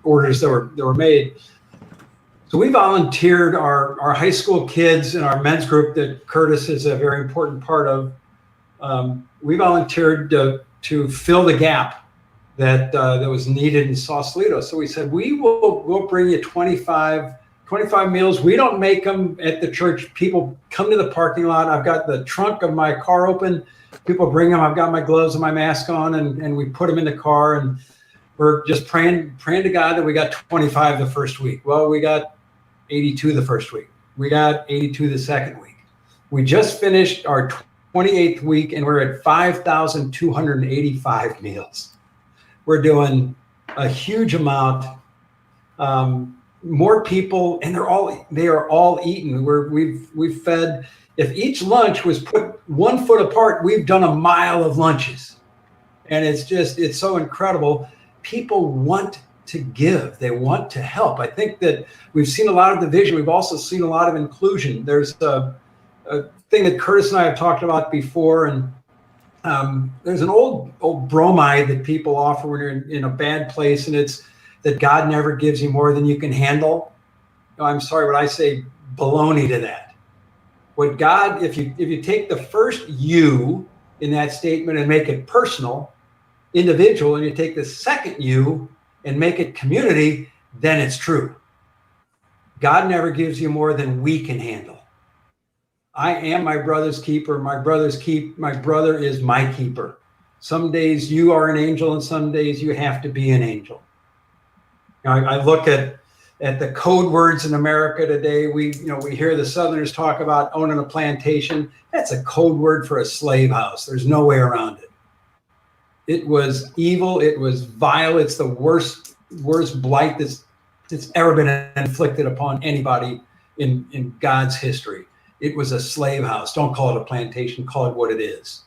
S3: orders that were made. So we volunteered our high school kids and our men's group that Curtis is a very important part of. We volunteered to fill the gap that was needed in Sausalito. So we said, we'll bring you 25 meals. We don't make them at the church. People come to the parking lot. I've got the trunk of my car open. People bring them. I've got my gloves and my mask on, and we put them in the car, and we're just praying to God that we got 25 the first week. Well, we got 82 the first week. We got 82 the second week. We just finished our 28th week, and we're at 5,285 meals. We're doing a huge amount, more people, and they are all eaten. We've fed. If each lunch was put 1 foot apart, we've done a mile of lunches, and it's so incredible. People want to give. They want to help. I think that we've seen a lot of division. We've also seen a lot of inclusion. There's a thing that Curtis and I have talked about before, and there's an old bromide that people offer when you're in a bad place, and it's that God never gives you more than you can handle. No, I'm sorry, but I say baloney to that. What God, if you take the first you in that statement and make it personal, individual, and you take the second you and make it community, then it's true. God never gives you more than we can handle. I am my brother's keeper. My brother is my keeper. Some days you are an angel, and some days you have to be an angel. I look at the code words in America today. We hear the Southerners talk about owning a plantation. That's a code word for a slave house. There's no way around it. It was evil. It was vile. It's the worst blight that's ever been inflicted upon anybody in God's history. It was a slave house. Don't call it a plantation. Call it what it is.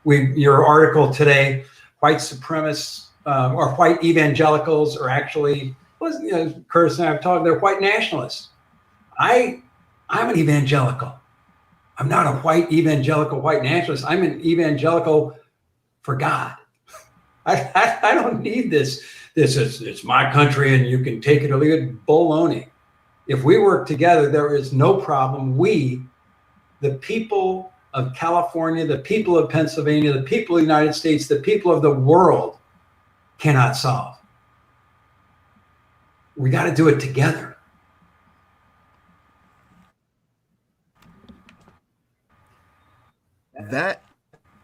S3: Your article today, white supremacists or white evangelicals are actually, Curtis and I have talked, they're white nationalists. I'm an evangelical. I'm not a white evangelical, white nationalist. I'm an evangelical for God. I don't need this. It's my country and you can take it or leave it. Baloney. If we work together, there is no problem. We, the people of California, the people of Pennsylvania, the people of the United States, the people of the world cannot solve. We got to do it together.
S1: That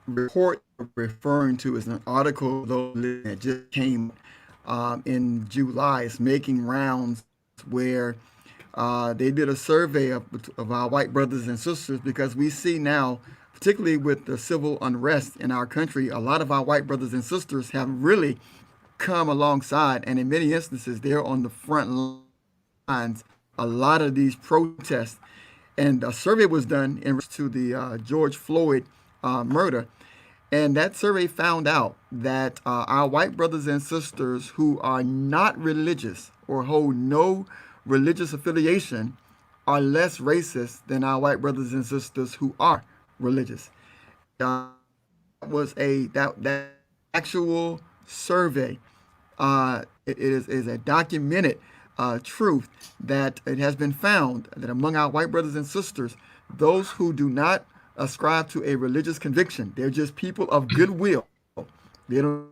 S1: report you're referring to is an article that just came in July. It's making rounds where they did a survey of our white brothers and sisters, because we see now, particularly with the civil unrest in our country, a lot of our white brothers and sisters have really come alongside, and in many instances, they're on the front lines. A lot of these protests, and a survey was done in response to the George Floyd murder, and that survey found out that our white brothers and sisters who are not religious or hold no religious affiliation are less racist than our white brothers and sisters who are religious. That was that actual survey. It is a documented truth that it has been found that among our white brothers and sisters, those who do not ascribe to a religious conviction, they're just people of goodwill. They don't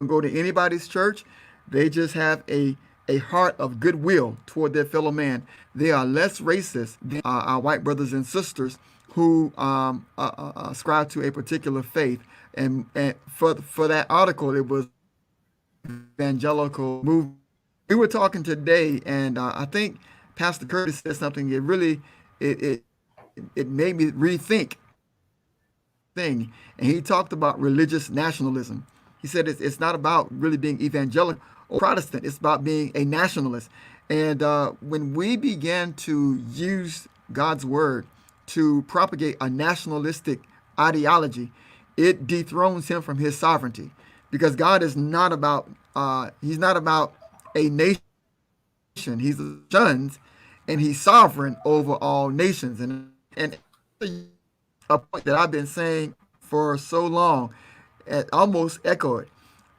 S1: go to anybody's church. They just have a heart of goodwill toward their fellow man. They are less racist than our white brothers and sisters who ascribe to a particular faith. And for that article, it was evangelical movement. We were talking today, and I think Pastor Curtis said something. It it made me rethink thing. And he talked about religious nationalism. He said it's not about really being evangelical or Protestant. It's about being a nationalist. And when we began to use God's word to propagate a nationalistic ideology, it dethrones him from his sovereignty, because God is not about he's not about a nation. He's the sons, and he's sovereign over all nations. And a point that I've been saying for so long, and almost echoed.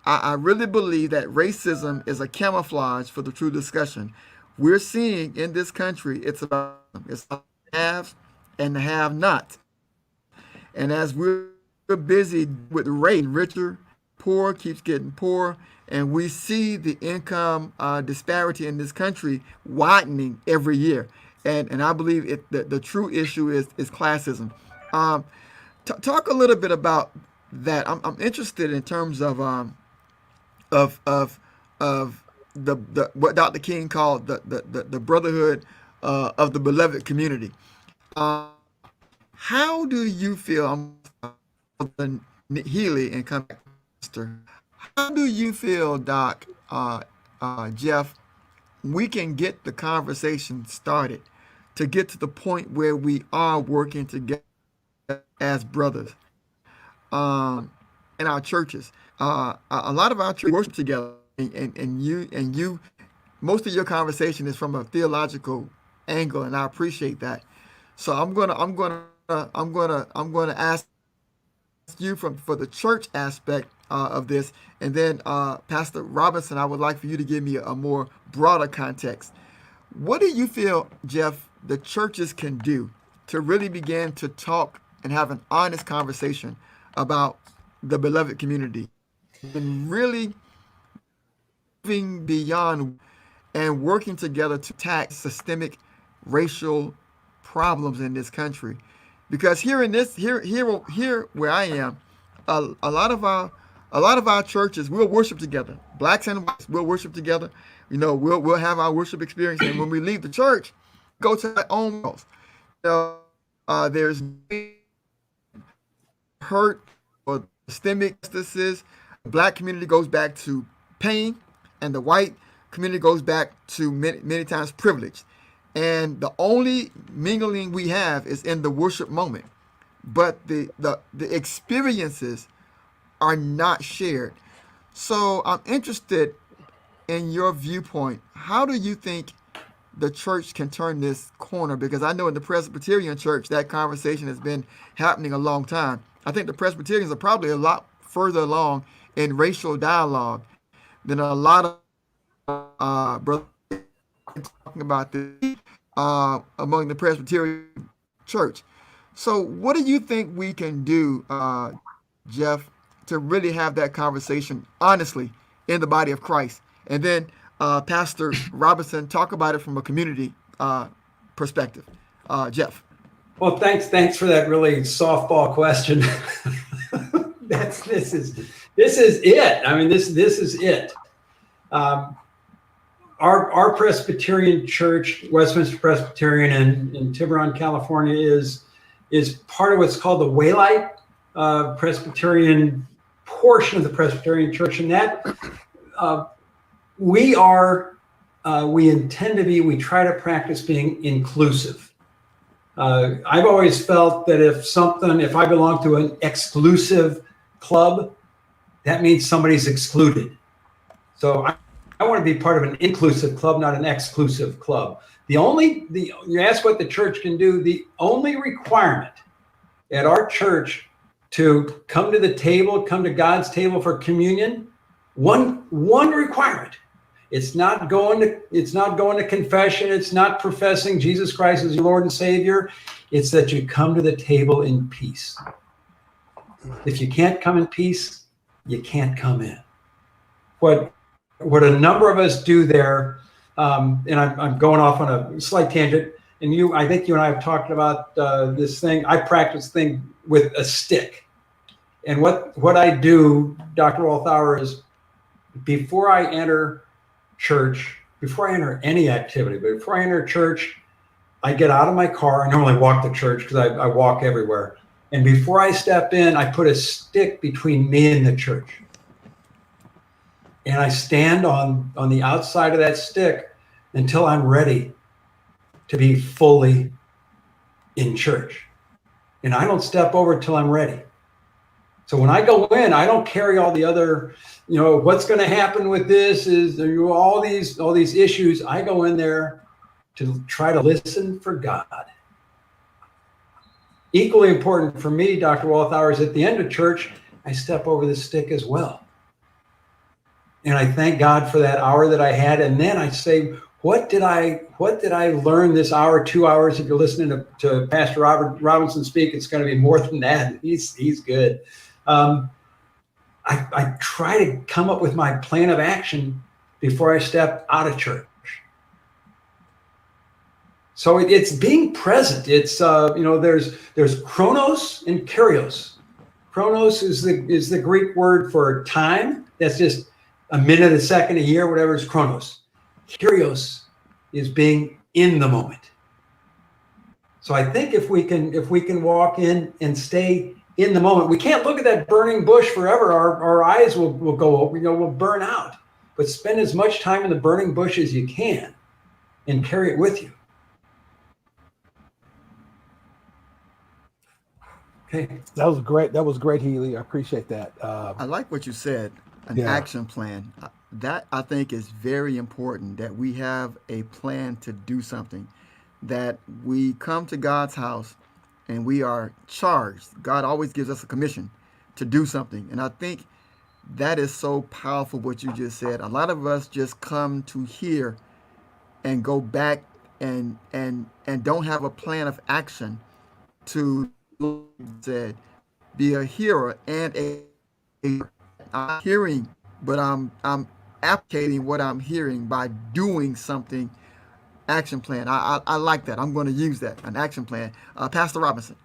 S1: I really believe that racism is a camouflage for the true discussion. We're seeing in this country, it's about the haves and the have-nots. And as we're busy with race, richer, poor keeps getting poor, and we see the income disparity in this country widening every year. And I believe the true issue is classism. Talk a little bit about that. I'm interested in terms of the what Dr. King called the brotherhood of the beloved community. How do you feel, Heely and Pastor? How do you feel, Doc, Jeff, we can get the conversation started to get to the point where we are working together as brothers in our churches? A lot of our churches worship together, and you, most of your conversation is from a theological angle, and I appreciate that. So I'm gonna ask you for the church aspect of this, and then Pastor Robinson, I would like for you to give me a more broader context. What do you feel, Jeff, the churches can do to really begin to talk and have an honest conversation about the beloved community, and really moving beyond and working together to attack systemic racial problems in this country? Because here where I am, a lot of our churches, we'll worship together. Blacks and whites will worship together. You know, we'll have our worship experience, and when we leave the church, go to our own house. There's hurt or systemic injustices. The black community goes back to pain, and the white community goes back to many times privilege. And the only mingling we have is in the worship moment. But the experiences are not shared. So I'm interested in your viewpoint. How do you think the church can turn this corner? Because I know in the Presbyterian church, that conversation has been happening a long time. I think the Presbyterians are probably a lot further along in racial dialogue than a lot of brothers talking about this among the Presbyterian church. So what do you think we can do, Jeff, to really have that conversation honestly in the body of Christ? And then Pastor Robinson, talk about it from a community perspective. Jeff.
S3: Well, thanks for that really softball question. This is it. I mean, this is it. Our Presbyterian church, Westminister Presbyterian in Tiburon, California, is part of what's called the Waylight Presbyterian portion of the Presbyterian church, and that we intend to be. We try to practice being inclusive. I've always felt that if I belong to an exclusive club, that means somebody's excluded. So I want to be part of an inclusive club, not an exclusive club. You ask what the church can do. The only requirement at our church to come to the table, come to God's table for communion, one requirement. It's not going to confession. It's not professing Jesus Christ as your Lord and Savior. It's that you come to the table in peace. If you can't come in peace, you can't come in. What a number of us do there, and I'm going off on a slight tangent, and I think you and I have talked about this thing. I practice thing with a stick. And what I do, Dr. Walthour, is before I enter church, before I enter any activity, but before I enter church, I get out of my car. I normally walk to church because I walk everywhere. And before I step in, I put a stick between me and the church. And I stand on the outside of that stick until I'm ready to be fully in church. And I don't step over till I'm ready. So when I go in, I don't carry all the other, what's going to happen with this is all these issues. I go in there to try to listen for God. Equally important for me, Dr. Walthour, is at the end of church, I step over the stick as well. And I thank God for that hour that I had. And then I say, what did I learn this hour, 2 hours? If you're listening to Pastor Robinson speak, it's going to be more than that. He's good. I try to come up with my plan of action before I step out of church. So it's being present. It's there's chronos and kyrios. Chronos is the Greek word for time. That's just a minute, a second, a year, whatever is chronos. Kyrios is being in the moment. So I think if we can walk in and stay in the moment, we can't look at that burning bush forever. Our eyes will go, will burn out. But spend as much time in the burning bush as you can and carry it with you. Okay.
S2: That was great, Heely. I appreciate that.
S1: I like what you said, an action plan. That I think is very important, that we have a plan to do something, that we come to God's house and we are charged. God always gives us a commission to do something. And I think that is so powerful what you just said. A lot of us just come to hear and go back and don't have a plan of action to said, be a hearer and I'm hearing, but I'm applicating what I'm hearing by doing something. Action plan. I like that. I'm going to use that, an action plan. Pastor Robinson.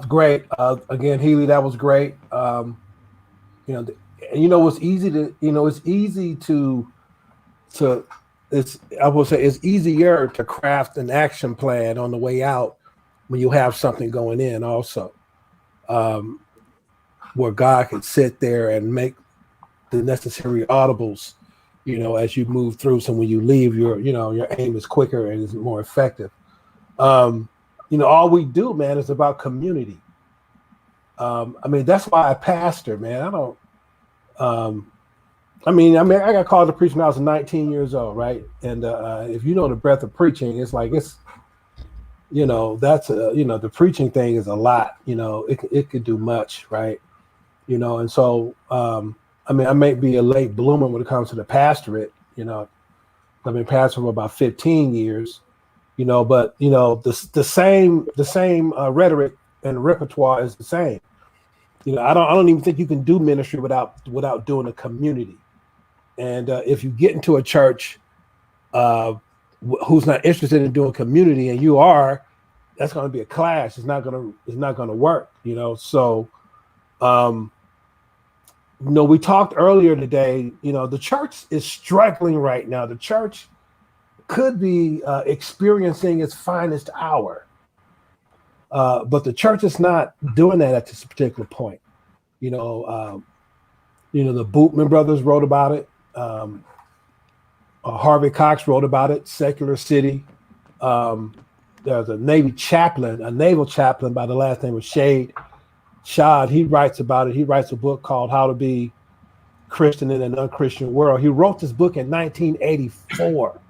S2: Great. Again, Heely, that was great. It's easier to craft an action plan on the way out when you have something going in also, where God can sit there and make the necessary audibles, as you move through. So when you leave, your aim is quicker and is more effective. All we do, man, is about community. That's why I pastor, man. I got called to preach when I was 19 years old, right? And if you know the breadth of preaching, it's like the preaching thing is a lot. It could do much, right? And so I may be a late bloomer when it comes to the pastorate. I've been pastor for about 15 years. But the same rhetoric and repertoire is the same. I don't even think you can do ministry without doing a community. And if you get into a church who's not interested in doing community, and you are, that's going to be a clash. It's not going to work. So we talked earlier today. The church is struggling right now. The church could be experiencing its finest hour, but the church is not doing that at this particular point. The Bootman brothers wrote about it. Harvey Cox wrote about it. Secular City. There's a naval chaplain by the last name of Shad. He writes about it. He writes a book called How to Be Christian in an Unchristian World. He wrote this book in 1984,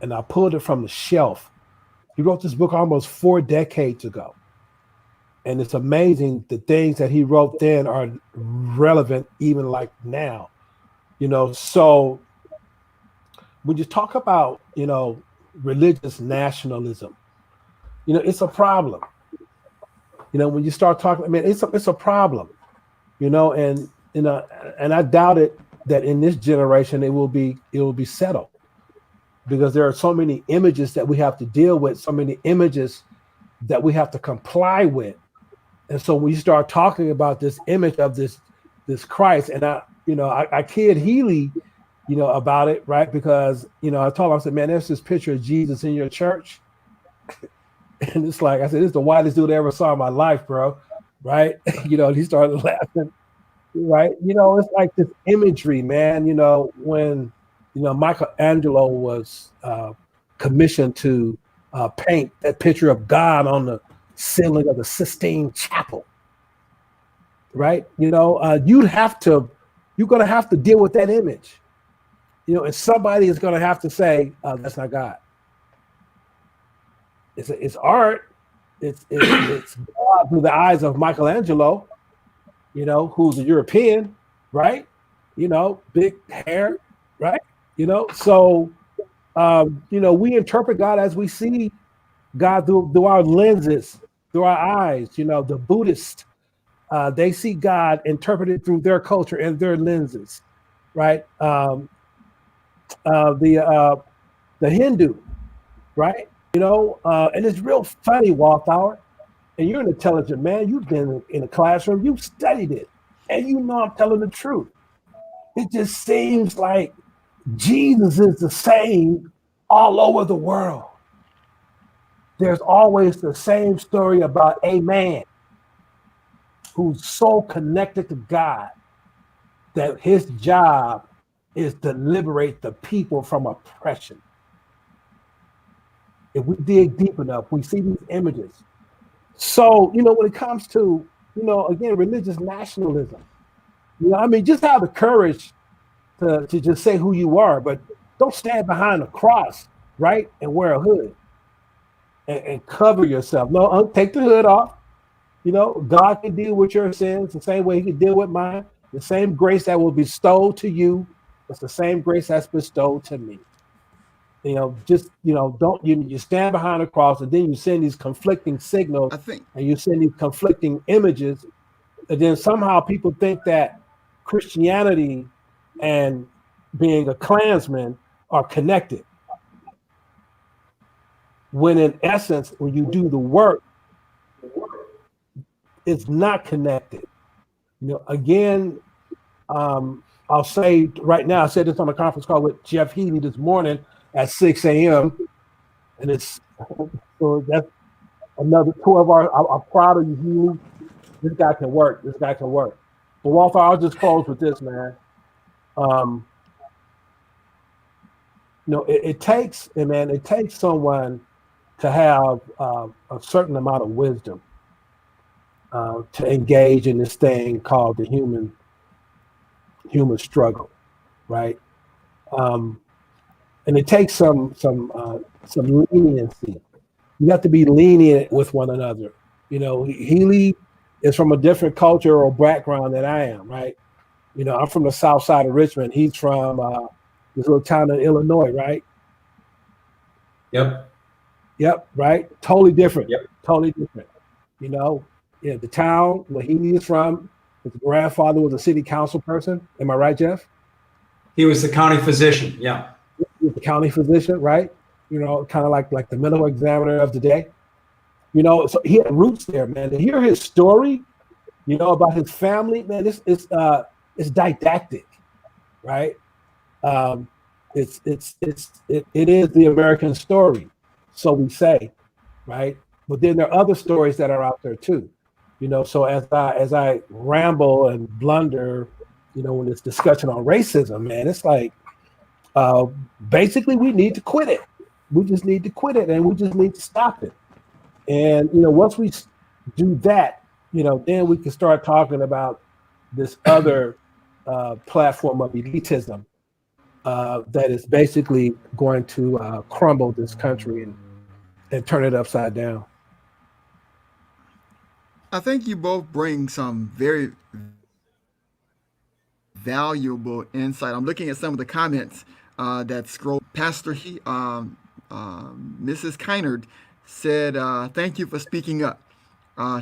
S2: and I pulled it from the shelf. He wrote this book almost 4 decades ago. And it's amazing the things that he wrote then are relevant even like now. So when you talk about, religious nationalism, it's a problem. When you start talking, it's a problem, and I doubt it that in this generation it will be settled, because there are so many images that we have to deal with, so many images that we have to comply with. And so when you start talking about this image of this Christ, and I kid Heely about it, right? Because, I told him, I said, man, there's this picture of Jesus in your church. And it's like, I said, this is the whitest dude I ever saw in my life, bro. Right. And he started laughing. Right. It's like this imagery, man, when, Michelangelo was commissioned to paint that picture of God on the ceiling of the Sistine Chapel. Right. you're going to have to deal with that image, and somebody is going to have to say, that's not God. It's art. It's God through the eyes of Michelangelo, who's a European, right? Big hair, right? So we interpret God as we see God through our lenses, through our eyes. The Buddhists, they see God interpreted through their culture and their lenses, right? The Hindu, right? And it's real funny, Walthour, and you're an intelligent man. You've been in a classroom, you've studied it, and I'm telling the truth. It just seems like Jesus is the same all over the world. There's always the same story about a man who's so connected to God that his job is to liberate the people from oppression. If we dig deep enough, we see these images. So, when it comes to, again, religious nationalism, just have the courage to just say who you are, but don't stand behind a cross, right? And wear a hood and cover yourself. No, take the hood off. God can deal with your sins the same way he can deal with mine. The same grace that will be bestowed to you, it's the same grace that's bestowed to me. Don't you stand behind a cross and then you send these conflicting signals, and you send these conflicting images, and then somehow people think that Christianity and being a Klansman are connected. When in essence, when you do the work, it's not connected. Again, I'll say right now, I said this on a conference call with Jeff Heely this morning at 6 a.m. And it's so that's another 12 hours. I'm proud of you, Heely. This guy can work. But Walthour, I'll just close with this, man. It takes someone to have a certain amount of wisdom to engage in this thing called the human struggle, right? And it takes some leniency. You have to be lenient with one another. Heely is from a different culture or background than I am, right? I'm from the south side of Richmond. He's from this little town in Illinois, right? Yep, right? Totally different.
S3: Yep.
S2: Totally different. The town where Heely is from, his grandfather was a city council person. Am I right, Jeff?
S3: He was the county physician, yeah.
S2: The county physician, right? Kind of like the medical examiner of the day. So he had roots there, man. To hear his story, about his family, man, it's didactic, right? It is the American story, so we say, right? But then there are other stories that are out there too, So as I ramble and blunder, in this discussion on racism, man, it's like basically we need to quit it. We just need to quit it, and we just need to stop it. And once we do that, then we can start talking about this other platform of elitism that is basically going to crumble this country and turn it upside down.
S1: I think you both bring some very valuable insight. I'm looking at some of the comments that scroll. Pastor Mrs. Kynard said, thank you for speaking up.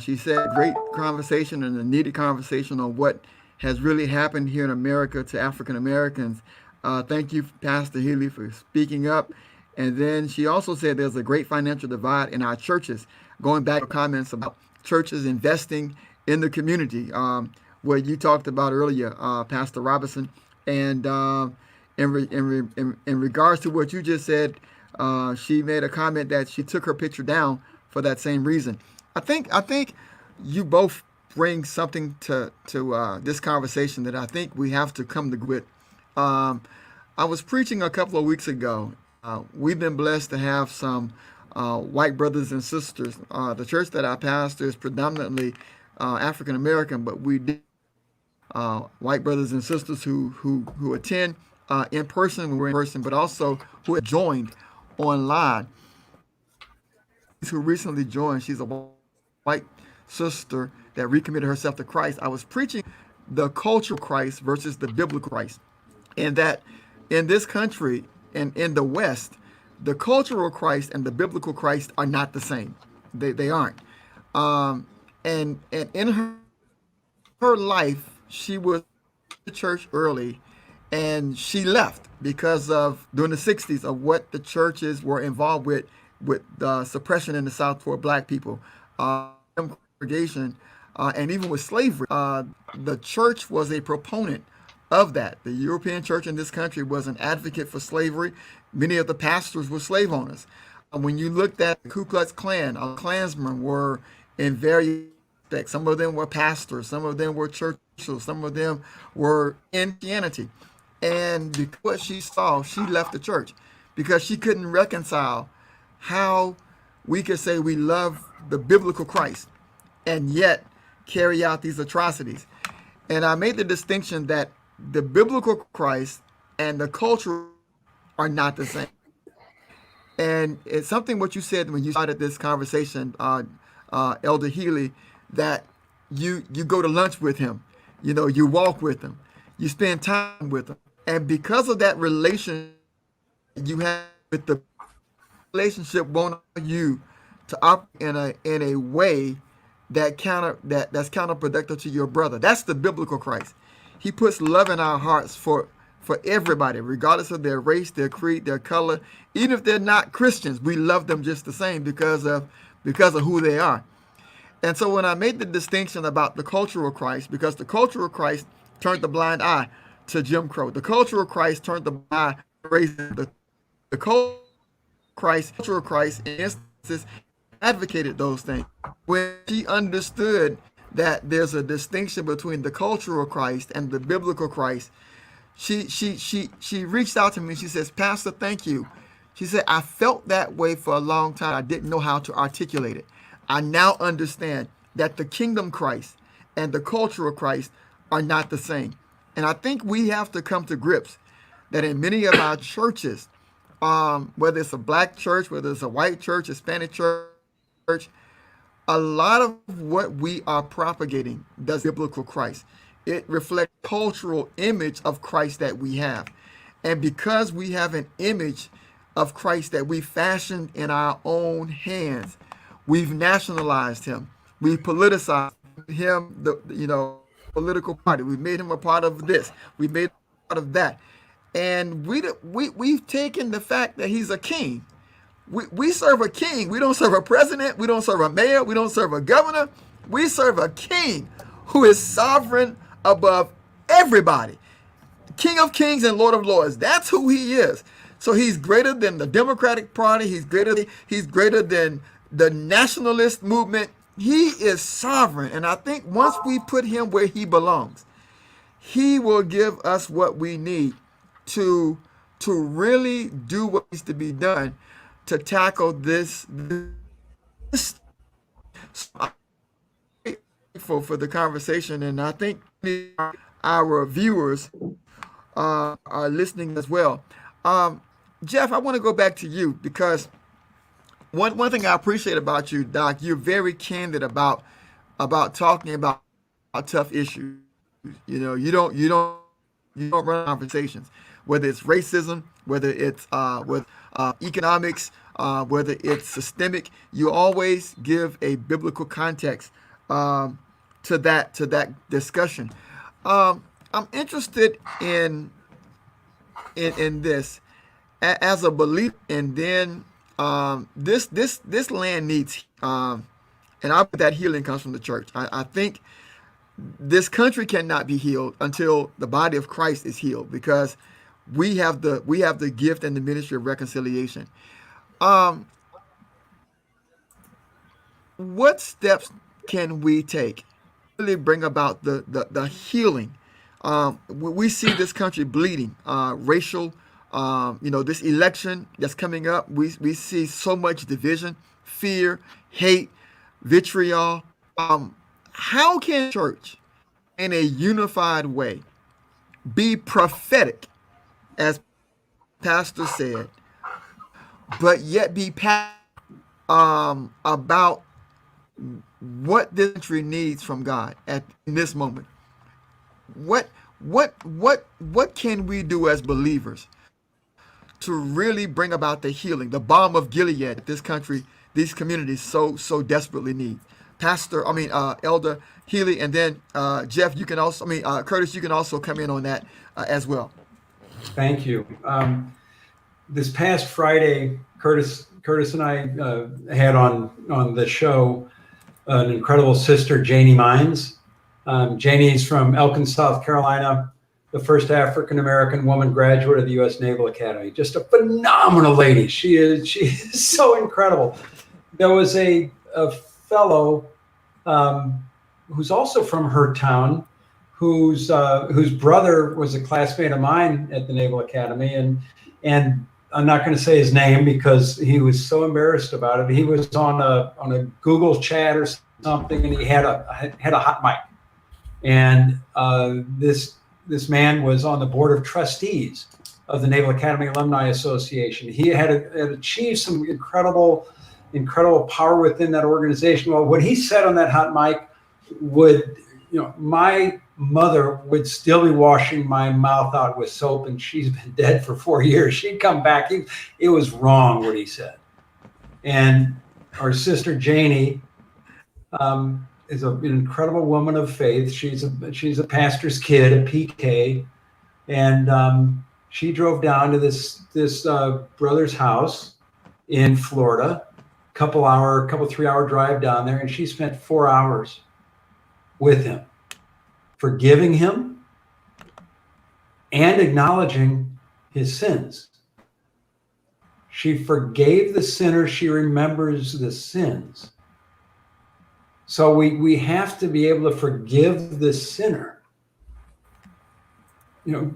S1: She said, great conversation and a needed conversation on what has really happened here in America to African Americans. Thank you, Pastor Heely, for speaking up. And then she also said there's a great financial divide in our churches, going back to comments about churches investing in the community, what you talked about earlier, Pastor Robinson. And in regards to what you just said, she made a comment that she took her picture down for that same reason. I think you both bring something to this conversation that I think we have to come to with. I was preaching a couple of weeks ago. We've been blessed to have some white brothers and sisters. The church that I pastor is predominantly African American, but we do white brothers and sisters who attend in person when we're in person, but also who have joined online. Who recently joined, she's a white sister that recommitted herself to Christ. I was preaching the cultural Christ versus the biblical Christ, and that in this country and in the West, the cultural Christ and the biblical Christ are not the same. They aren't. And in her life, she was to church early, and she left because of during the '60s of what the churches were involved with the suppression in the South for Black people, segregation, and even with slavery. The church was a proponent of that. The European church in this country was an advocate for slavery. Many of the pastors were slave owners. When you looked at the Ku Klux Klan, Klansmen were in various aspects. Some of them were pastors, some of them were church officials, some of them were in Christianity. And because what she saw, she left the church because she couldn't reconcile how we could say we love the biblical Christ and yet carry out these atrocities. And I made the distinction that the biblical Christ and the cultural are not the same. And it's something what you said when you started this conversation, Elder Heely, that you go to lunch with him, you walk with him, you spend time with him. And because of that relationship you have with the relationship won't allow you to operate in a way that's counterproductive to your brother. That's the biblical Christ. He puts love in our hearts for everybody, regardless of their race, their creed, their color. Even if they're not Christians, we love them just the same because of who they are. And so when I made the distinction about the cultural Christ, because the cultural Christ turned the blind eye to Jim Crow. The cultural Christ turned the blind eye to racism. The cultural Christ, in instances, advocated those things. When she understood that there's a distinction between the cultural Christ and the biblical Christ, she reached out to me. She says, "Pastor, thank you." She said, "I felt that way for a long time. I didn't know how to articulate it. I now understand that the kingdom Christ and the cultural Christ are not the same." And I think we have to come to grips that in many of our churches, whether it's a Black church, whether it's a white church, Hispanic church, a lot of what we are propagating does biblical Christ. It reflects cultural image of Christ that we have. And because we have an image of Christ that we fashioned in our own hands, we've nationalized him. We've politicized him, political party. We've made him a part of this. We made him a part of that. And we've taken the fact that he's a king. We serve a king. We don't serve a president. We don't serve a mayor. We don't serve a governor. We serve a king who is sovereign above everybody. King of kings and Lord of lords. That's who he is. So he's greater than the Democratic Party. He's greater than the nationalist movement. He is sovereign. And I think once we put him where he belongs, he will give us what we need to really do what needs to be done to tackle this. So I'm grateful for the conversation, and I think our viewers are listening as well. Jeff, I want to go back to you because one thing I appreciate about you, Doc, you're very candid about talking about tough issues. You don't run conversations, whether it's racism, whether it's with economics, whether it's systemic. You always give a biblical context to that discussion. I'm interested in this as a believer, and then this land needs, and I believe that healing comes from the church. I think this country cannot be healed until the body of Christ is healed, because we have the gift and the ministry of reconciliation. What steps can we take to really bring about the healing? We see this country bleeding, racial. This election that's coming up, we see so much division, fear, hate, vitriol. How can church, in a unified way, be prophetic, as Pastor said, but yet be about what this country needs from God in this moment? What can we do as believers to really bring about the healing, the balm of Gilead that this country, these communities so desperately need? Elder Heely, and then Jeff, you can also, Curtis, you can also come in on that as well.
S3: Thank you. This past Friday, Curtis and I had on the show an incredible sister, Janie Mines. Janie's from Elkins, South Carolina, the first African-American woman graduate of the U.S. Naval Academy. Just a phenomenal lady. She is so incredible. There was a fellow who's also from her town, whose brother was a classmate of mine at the Naval Academy, and I'm not going to say his name because he was so embarrassed about it. He was on a Google chat or something, and he had a hot mic, and this man was on the board of trustees of the Naval Academy Alumni Association. He had achieved some incredible power within that organization. Well, what he said on that hot mic would, my mother would still be washing my mouth out with soap, and she's been dead for 4 years. She'd come back. It was wrong what he said. And our sister Janie is an incredible woman of faith. She's a pastor's kid, a PK, and she drove down to this brother's house in Florida, couple 3-hour drive down there, and she spent 4 hours with him, forgiving him and acknowledging his sins. She forgave the sinner. She remembers the sins. So we have to be able to forgive the sinner.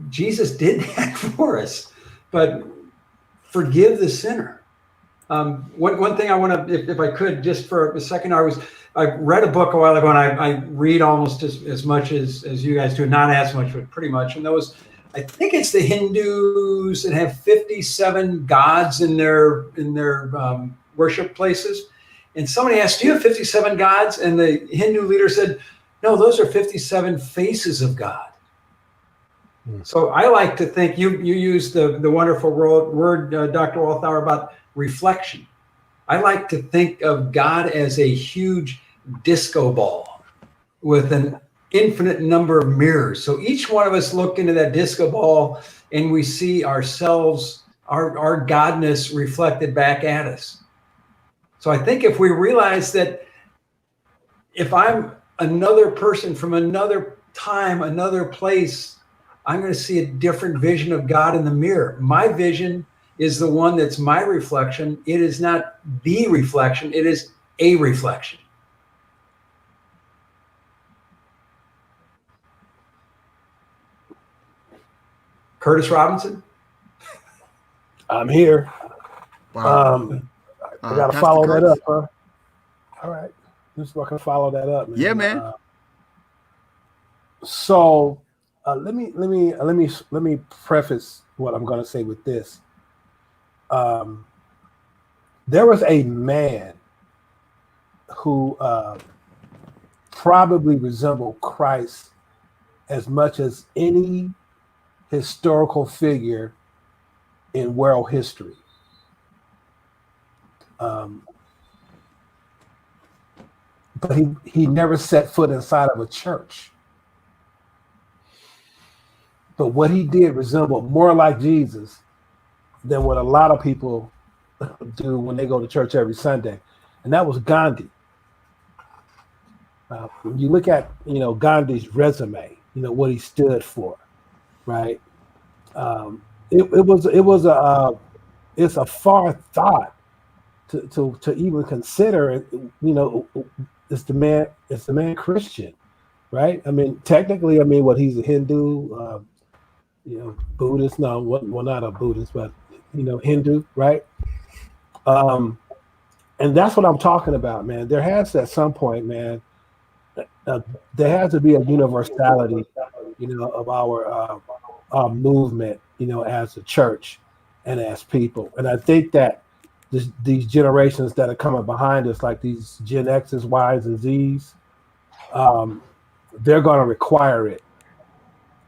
S3: Jesus did that for us, but forgive the sinner. One thing I want to, if I could, just for a second, I read a book a while ago, and I read almost as much as you guys do, not as much, but pretty much. And those, I think it's the Hindus that have 57 gods in their worship places. And somebody asked, "Do you have 57 gods?" And the Hindu leader said, "No, those are 57 faces of God." So I like to think you use the wonderful word, Dr. Walthour, about reflection. I like to think of God as a huge disco ball with an infinite number of mirrors. So each one of us look into that disco ball and we see ourselves, our godness reflected back at us. So I think if we realize that if I'm another person from another time, another place, I'm going to see a different vision of God in the mirror. My vision is the one that's my reflection. It is not the reflection. It is a reflection. Curtis Robinson?
S2: I'm here.
S1: Wow.
S2: I got to follow that up, huh? All right. Just so I can follow that up, man.
S1: Yeah, man.
S2: So let me preface what I'm going to say with this. There was a man who probably resembled Christ as much as any historical figure in world history. But he never set foot inside of a church. But what he did resembled more like Jesus than what a lot of people do when they go to church every Sunday. And that was Gandhi. When you look at, Gandhi's resume, what he stood for, right? it's a far thought to even consider. Is the man Christian, right? I mean, technically, I mean, what he's a Hindu, Buddhist. No, well, not a Buddhist, but Hindu, right? And that's what I'm talking about, man. There has to, at some point, man, there has to be a universality, of our movement, as a church and as people. And I think that these generations that are coming behind us, like these Gen X's, Y's, and Z's, they're going to require it,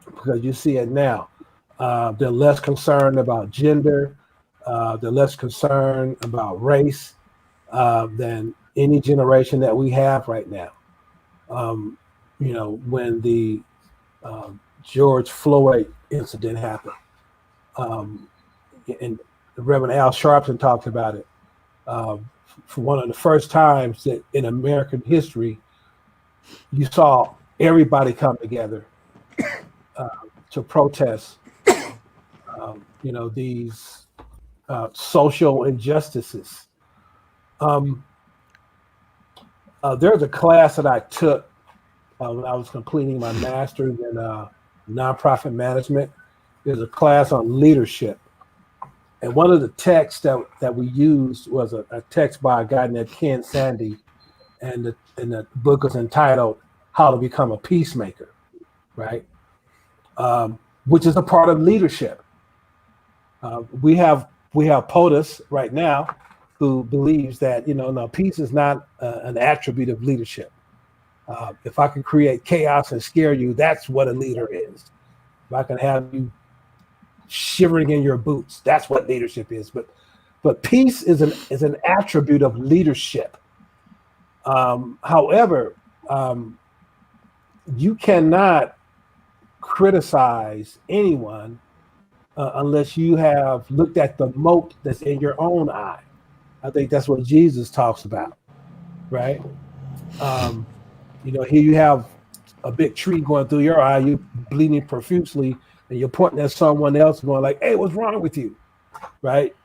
S2: because you see it now. They're less concerned about gender. They're less concerned about race than any generation that we have right now. When the George Floyd incident happened, and Reverend Al Sharpton talked about it, for one of the first times that in American history, you saw everybody come together to protest, these social injustices. There's a class that I took when I was completing my master's in nonprofit management. There's a class on leadership. And one of the texts that we used was a text by a guy named Ken Sande, and the book was entitled "How to Become a Peacemaker," right? Which is a part of leadership. We have POTUS right now, who believes that no, peace is not an attribute of leadership. If I can create chaos and scare you, that's what a leader is. If I can have you shivering in your boots, that's what leadership is. But peace is an attribute of leadership. However, you cannot criticize anyone unless you have looked at the mote that's in your own eye. I think that's what Jesus talks about, right? Here you have a big tree going through your eye, you bleeding profusely, and you're pointing at someone else going like, "Hey, what's wrong with you?" Right?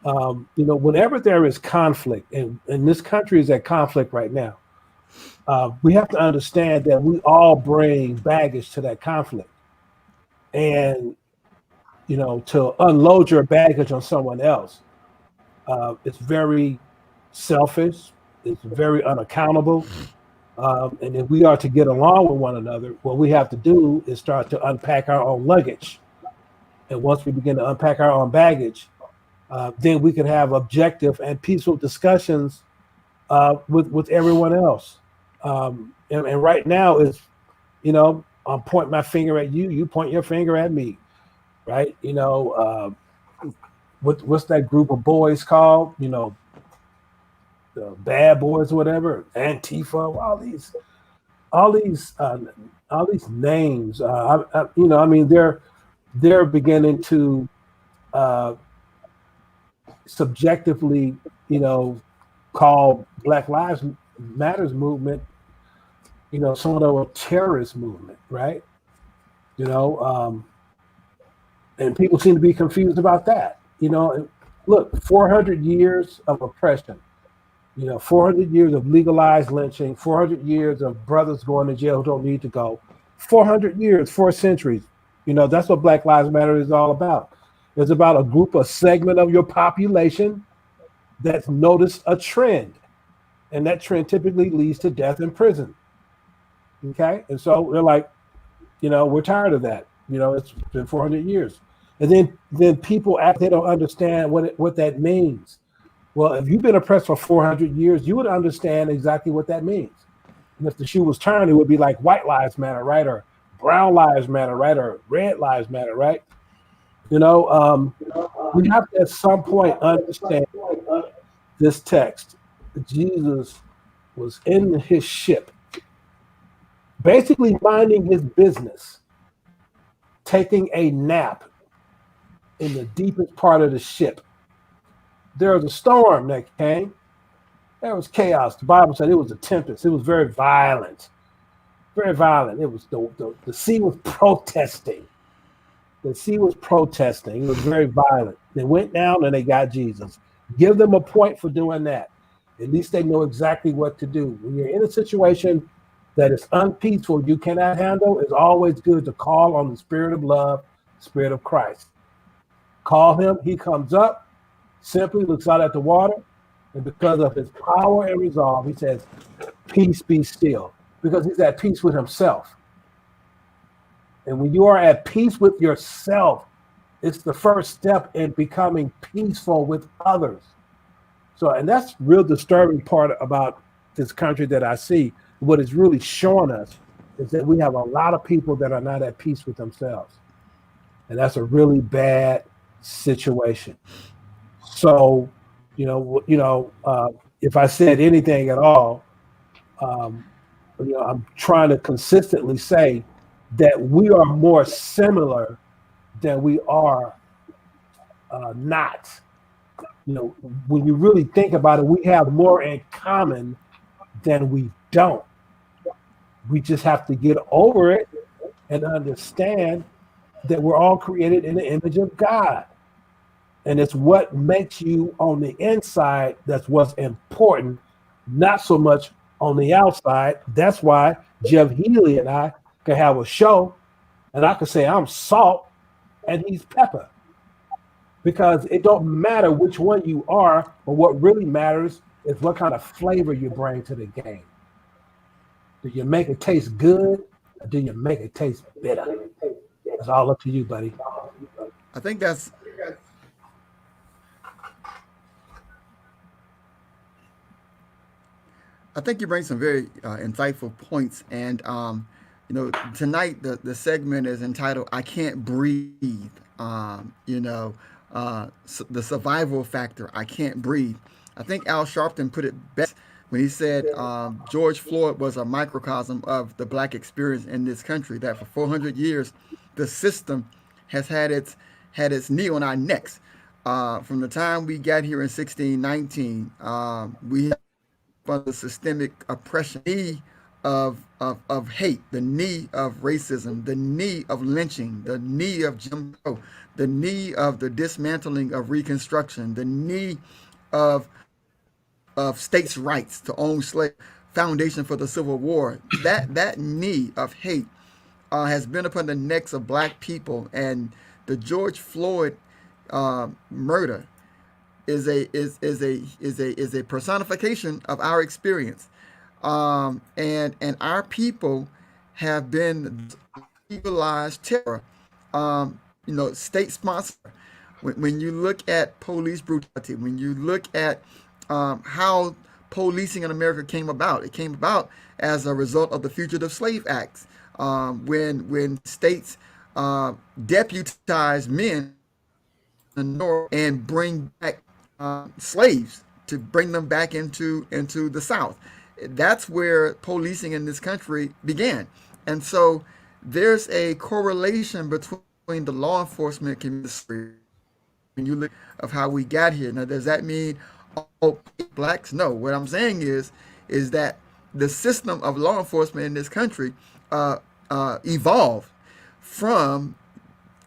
S2: Whenever there is conflict, and this country is at conflict right now, we have to understand that we all bring baggage to that conflict. And, to unload your baggage on someone else, it's very selfish. It's very unaccountable. And if we are to get along with one another, what we have to do is start to unpack our own luggage. And once we begin to unpack our own baggage, then we can have objective and peaceful discussions with everyone else. And right now is, I'm pointing my finger at you, you point your finger at me, right? What's that group of boys called? The bad boys or whatever, Antifa, all these names. They're beginning to subjectively, call Black Lives Matters movement, sort of a terrorist movement, right? And people seem to be confused about that. Look, 400 years of oppression. 400 years of legalized lynching, 400 years of brothers going to jail who don't need to go, 400 years, 4 centuries. That's what Black Lives Matter is all about. It's about a segment of your population that's noticed a trend. And that trend typically leads to death in prison. Okay? And so they're like, we're tired of that. It's been 400 years. And then people act, they don't understand what that means. Well, if you've been oppressed for 400 years, you would understand exactly what that means. And if the shoe was turned, it would be like white lives matter, right? Or brown lives matter, right? Or red lives matter, right? We have to at some point understand this text. Jesus was in his ship, basically minding his business, taking a nap in the deepest part of the ship. There was a storm that came. There was chaos. The Bible said it was a tempest. It was very violent. Very violent. It was the sea was protesting. that see was protesting. It was very violent. They went down and they got Jesus. Give them a point for doing that. At least they know exactly what to do. When you're in a situation that is unpeaceful, you cannot handle, it's always good to call on the Spirit of love, Spirit of Christ. Call him, he comes up, simply looks out at the water, and because of his power and resolve, he says, peace be still, because he's at peace with himself. And when you are at peace with yourself, it's the first step in becoming peaceful with others. So, and that's real disturbing part about this country that I see. What it's really showing us is that we have a lot of people that are not at peace with themselves. And that's a really bad situation. So, if I said anything at all, I'm trying to consistently say that we are more similar than we are not. When you really think about it, we have more in common than we don't. We just have to get over it and understand that we're all created in the image of God. And it's what makes you on the inside that's what's important, not so much on the outside. That's why Jeff Heely and I can have a show and I can say I'm salt and he's pepper. Because it don't matter which one you are, but what really matters is what kind of flavor you bring to the game. Do you make it taste good or do you make it taste bitter? It's all up to you, buddy.
S1: I think you bring some very insightful points, and tonight the segment is entitled "I Can't Breathe." The survival factor. I can't breathe. I think Al Sharpton put it best when he said George Floyd was a microcosm of the black experience in this country. That for 400 years, the system has had its knee on our necks. From the time we got here in 1619, we have under systemic oppression, the knee of hate, the knee of racism, the knee of lynching, the knee of Jim Crow, the knee of the dismantling of Reconstruction, the knee of states' rights to own slaves, foundation for the Civil War. That knee of hate has been upon the necks of black people, and the George Floyd murder is a personification of our experience, and our people have been legalized terror, state sponsored. When you look at police brutality, when you look at how policing in America came about, it came about as a result of the Fugitive Slave Acts, when states deputized men in the North and bring back slaves to bring them back into the South. That's where policing in this country began. And so there's a correlation between the law enforcement community when you look of how we got here. Now, does that mean all blacks? No. What I'm saying is that the system of law enforcement in this country evolved from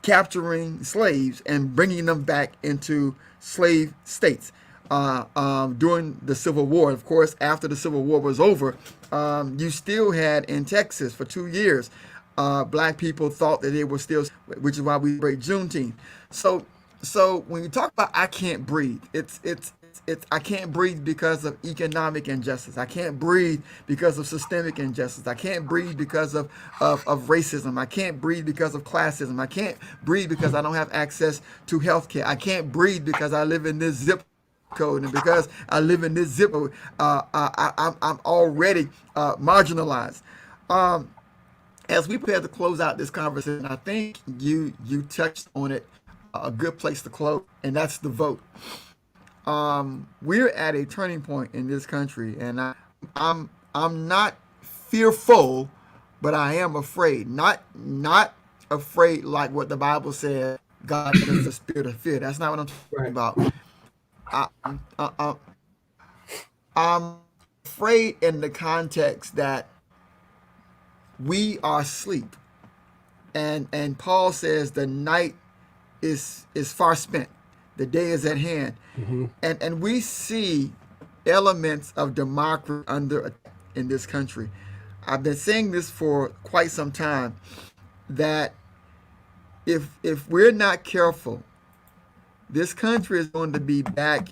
S1: capturing slaves and bringing them back into slave states during the Civil War. Of course, after the Civil War was over, you still had in Texas for 2 years, black people thought that they were still, which is why we celebrate Juneteenth. So when you talk about I can't breathe, it's I can't breathe because of economic injustice. I can't breathe because of systemic injustice. I can't breathe because of racism. I can't breathe because of classism. I can't breathe because I don't have access to health care. I can't breathe because I live in this zip code, and because I live in this zip code, I'm already marginalized. As we prepare to close out this conversation, I think you touched on it, a good place to close, and that's the vote. We're at a turning point in this country, and I'm not fearful, but I am afraid. Not afraid like what the Bible says. God gives the spirit of fear. That's not what I'm talking about. I'm afraid in the context that we are asleep, And Paul says the night is far spent, the day is at hand. And we see elements of democracy under attack in this country. I've been saying this for quite some time, that if we're not careful, this country is going to be back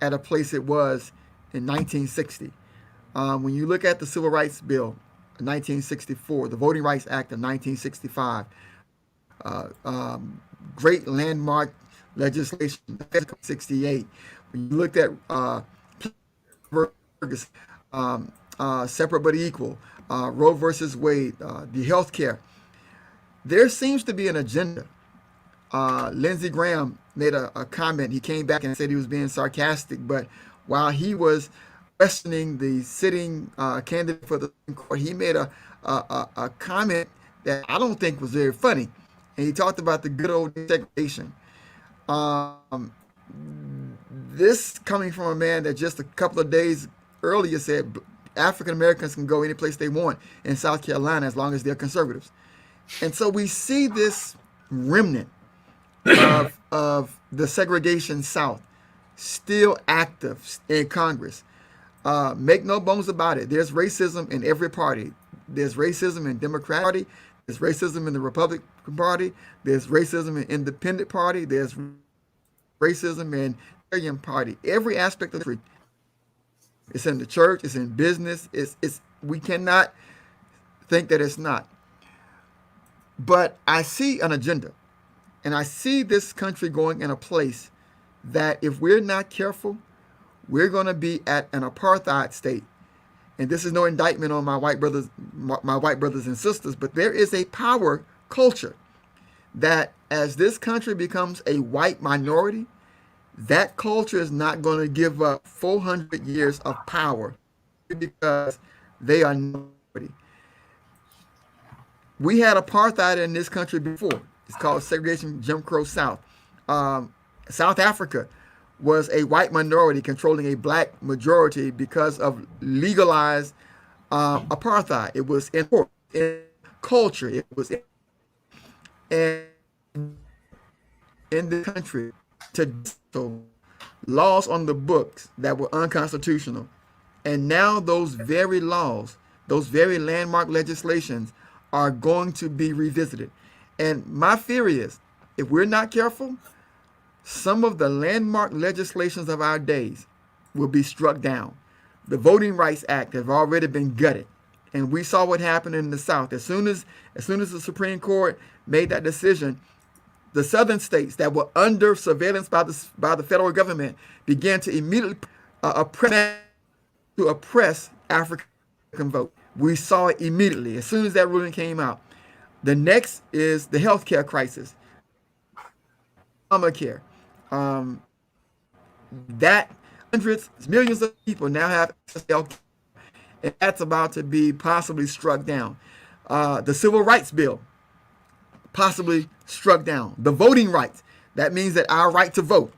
S1: at a place it was in 1960. When you look at the Civil Rights Bill of 1964, the Voting Rights Act of 1965, great landmark legislation, 1968. When you looked at separate but equal, Roe versus Wade, the health care, there seems to be an agenda. Lindsey Graham made a comment. He came back and said he was being sarcastic, but while he was questioning the sitting candidate for the Supreme Court, he made a comment that I don't think was very funny. And he talked about the good old segregation. This coming from a man that just a couple of days earlier said African Americans can go any place they want in South Carolina as long as they're conservatives. And so we see this remnant of the segregation South still active in Congress. Make no bones about it. There's racism in every party. There's racism in Democratic Party. There's racism in the Republican Party. There's racism in Independent Party. There's racism in Libertarian Party. Every aspect of the country. It's in the church. It's in business. We cannot think that it's not. But I see an agenda, and I see this country going in a place that if we're not careful, we're going to be at an apartheid state. And this is no indictment on my white brothers and sisters, but there is a power culture that as this country becomes a white minority, that culture is not going to give up 400 years of power because they are minority. We had apartheid in this country before. It's called segregation, Jim Crow South. South Africa was a white minority controlling a black majority because of legalized apartheid. It was in culture. It was in the country to laws on the books that were unconstitutional. And now those very laws, those very landmark legislations are going to be revisited. And my theory is, if we're not careful, some of the landmark legislations of our days will be struck down. The Voting Rights Act has already been gutted. And we saw what happened in the South. As soon as the Supreme Court made that decision, the southern states that were under surveillance by the federal government began to immediately oppress African vote. We saw it immediately as soon as that ruling came out. The next is the healthcare crisis. Obamacare. That millions of people now have access to health care, and that's about to be possibly struck down. The Civil Rights Bill, possibly struck down. The voting rights, that means that our right to vote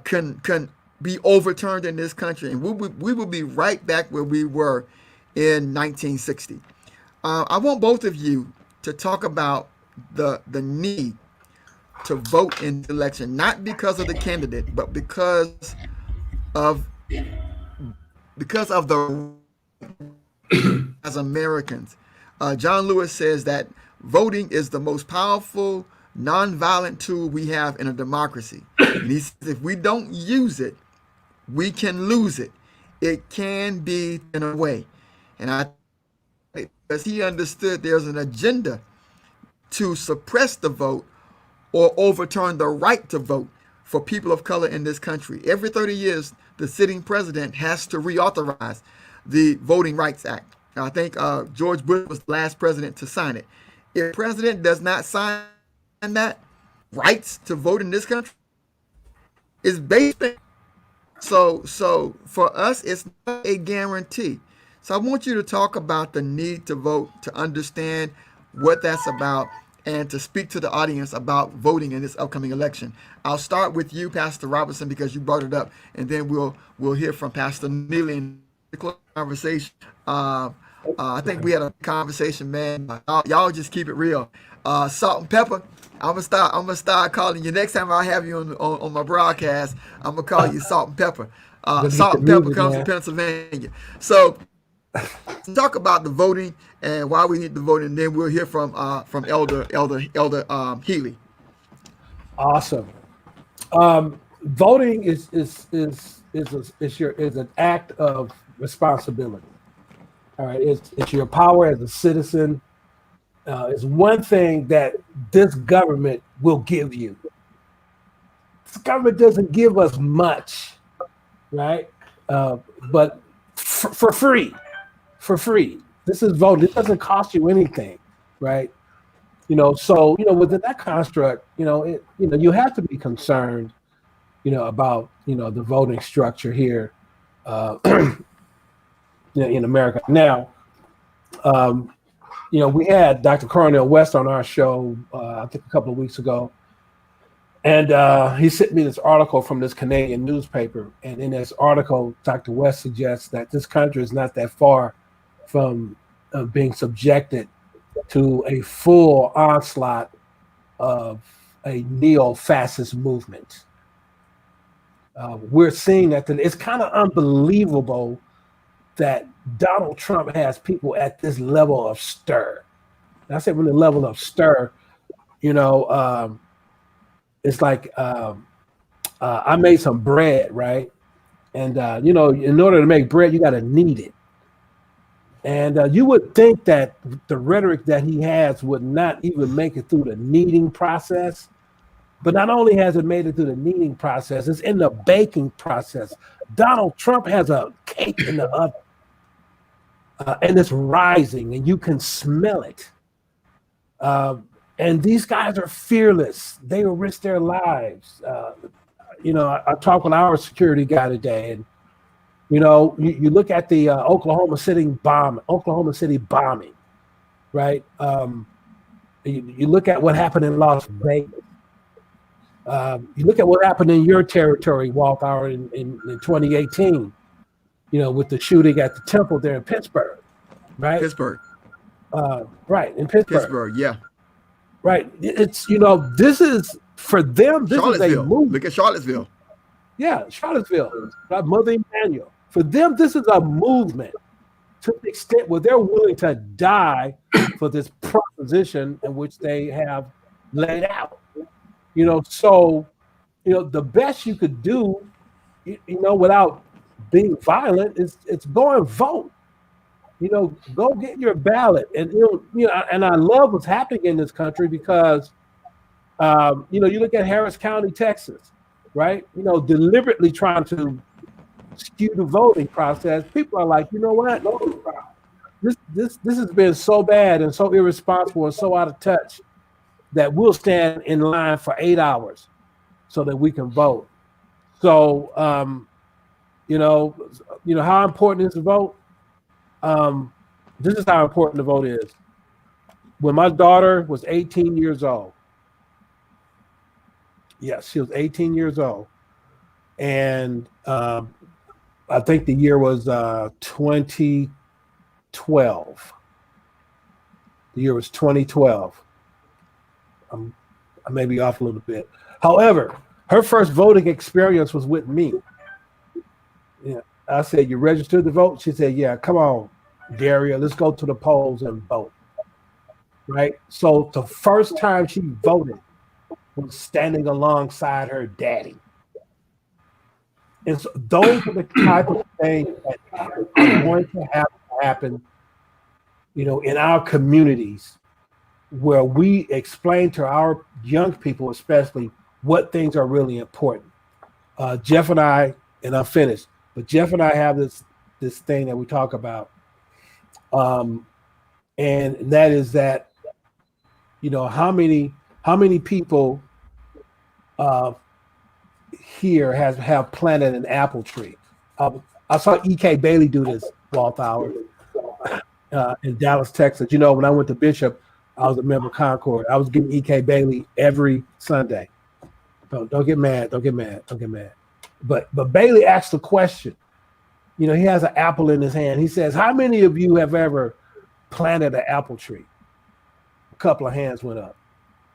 S1: can be overturned in this country, and we will be right back where we were in 1960. I want both of you to talk about the need to vote in the election, not because of the candidate, but because of the as Americans. John Lewis says that voting is the most powerful nonviolent tool we have in a democracy. And he says if we don't use it, we can lose it. It can be in a way. And because he understood there's an agenda to suppress the vote or overturn the right to vote for people of color in this country. Every 30 years, the sitting president has to reauthorize the Voting Rights Act. I think George Bush was the last president to sign it. If the president does not sign that, rights to vote in this country is basic. So for us, it's not a guarantee. So I want you to talk about the need to vote, to understand what that's about, and to speak to the audience about voting in this upcoming election. I'll start with you, Pastor Robertson, because you brought it up, and then we'll hear from Pastor Neely in the conversation. I think we had a conversation, man. Y'all just keep it real. Salt and pepper. I'm gonna start calling you next time I have you on my broadcast. I'm gonna call you Salt and Pepper.
S2: Let me get
S1: Salt
S2: the
S1: and Pepper
S2: music,
S1: comes
S2: man.
S1: from Pennsylvania. So talk about the voting and why we need the voting, and then we'll hear from Elder Heely.
S2: Awesome. Voting is an act of responsibility. All right, it's your power as a citizen. It's one thing that this government will give you. This government doesn't give us much, right? But for free. This is voting. It doesn't cost you anything, right? So within that construct, you have to be concerned, about the voting structure here, in America. Now, we had Dr. Cornel West on our show, I think a couple of weeks ago, and he sent me this article from this Canadian newspaper. And in this article, Dr. West suggests that this country is not that far from being subjected to a full onslaught of a neo-fascist movement. We're seeing that it's kind of unbelievable that Donald Trump has people at this level of stir. And I said, when the level of stir, it's like I made some bread, right? And in order to make bread, you got to knead it. And you would think that the rhetoric that he has would not even make it through the kneading process. But not only has it made it through the kneading process, it's in the baking process. Donald Trump has a cake in the oven, and it's rising, and you can smell it. And these guys are fearless. They will risk their lives. I talked with our security guy today, and you look at the Oklahoma City bombing, right? You look at what happened in Las Vegas. You look at what happened in your territory, Walthour, in 2018, with the shooting at the temple there in Pittsburgh, right?
S1: Pittsburgh.
S2: Right, in Pittsburgh.
S1: Pittsburgh, yeah.
S2: Right. It's, this is, for them, this is a movement.
S1: Look at Charlottesville.
S2: Yeah, Charlottesville, Mother Emanuel. For them, this is a movement to the extent where they're willing to die for this proposition in which they have laid out. So, the best you could do, without being violent is go and vote. Go get your ballot. And, and I love what's happening in this country because, you look at Harris County, Texas, right? Deliberately trying to skew the voting process. People are like, you know what? This has been so bad and so irresponsible and so out of touch that we'll stand in line for 8 hours so that we can vote. So, how important is the vote? This is how important the vote is. When my daughter was 18 years old, yes, she was 18 years old. And I think the year was 2012. The year was 2012. I may be off a little bit. However, her first voting experience was with me. Yeah, I said, "You registered to vote?" She said, "Yeah, come on, Daria, let's go to the polls and vote." Right? So the first time she voted was standing alongside her daddy. And so those are the type of things that are going to have to happen, in our communities, where we explain to our young people, especially, what things are really important. Jeff and I'm finished, but Jeff and I have this thing that we talk about. And that is that, how many people here have planted an apple tree. I saw E.K. Bailey do this, Walthour, in Dallas, Texas. When I went to Bishop, I was a member of Concord. I was getting E.K. Bailey every Sunday. Don't get mad. But Bailey asked the question, You know, he has an apple in his hand. He says, how many of you have ever planted an apple tree? A couple of hands went up.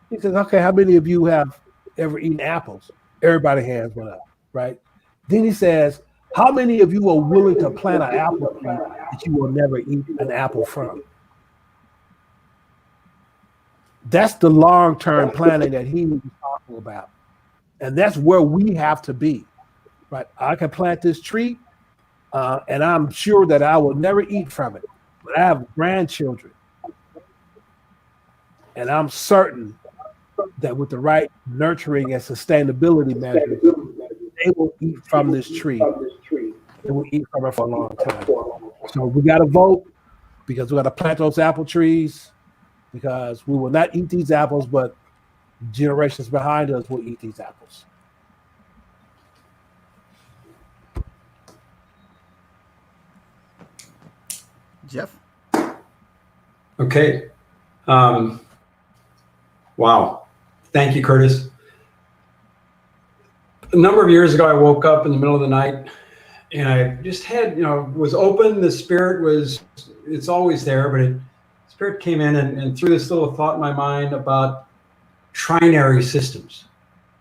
S2: He says, okay, how many of you have ever eaten apples? Everybody's hands went up, right? Then he says, how many of you are willing to plant an apple tree that you will never eat an apple from? That's the long-term planning that he was talking about. And that's where we have to be, right? I can plant this tree, and I'm sure that I will never eat from it. But I have grandchildren, and I'm certain that with the right nurturing and sustainability measures, they will eat from this tree. They will eat from it for a long time. So we got to vote, because we got to plant those apple trees, because we will not eat these apples, but generations behind us will eat these apples.
S1: Jeff?
S3: Okay. Wow. Thank you, Curtis. A number of years ago, I woke up in the middle of the night and I just had, was open. The spirit it's always there, but spirit came in and threw this little thought in my mind about trinary systems.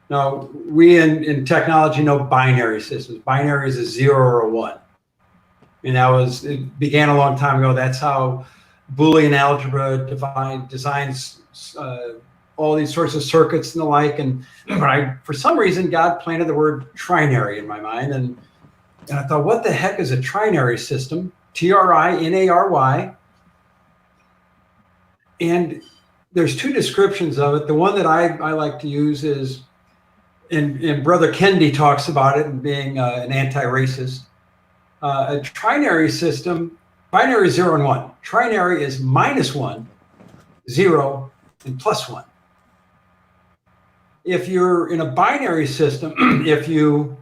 S3: Now, we in technology know binary systems. Binary is a 0 or a 1. And it began a long time ago. That's how Boolean algebra designs all these sorts of circuits and the like. And for some reason, God planted the word trinary in my mind. And I thought, what the heck is a trinary system? Trinary. And there's two descriptions of it. The one that I like to use is, and Brother Kennedy talks about it and being an anti-racist. A trinary system, binary is 0 and 1. Trinary is -1, 0, and +1. If you're in a binary system, if you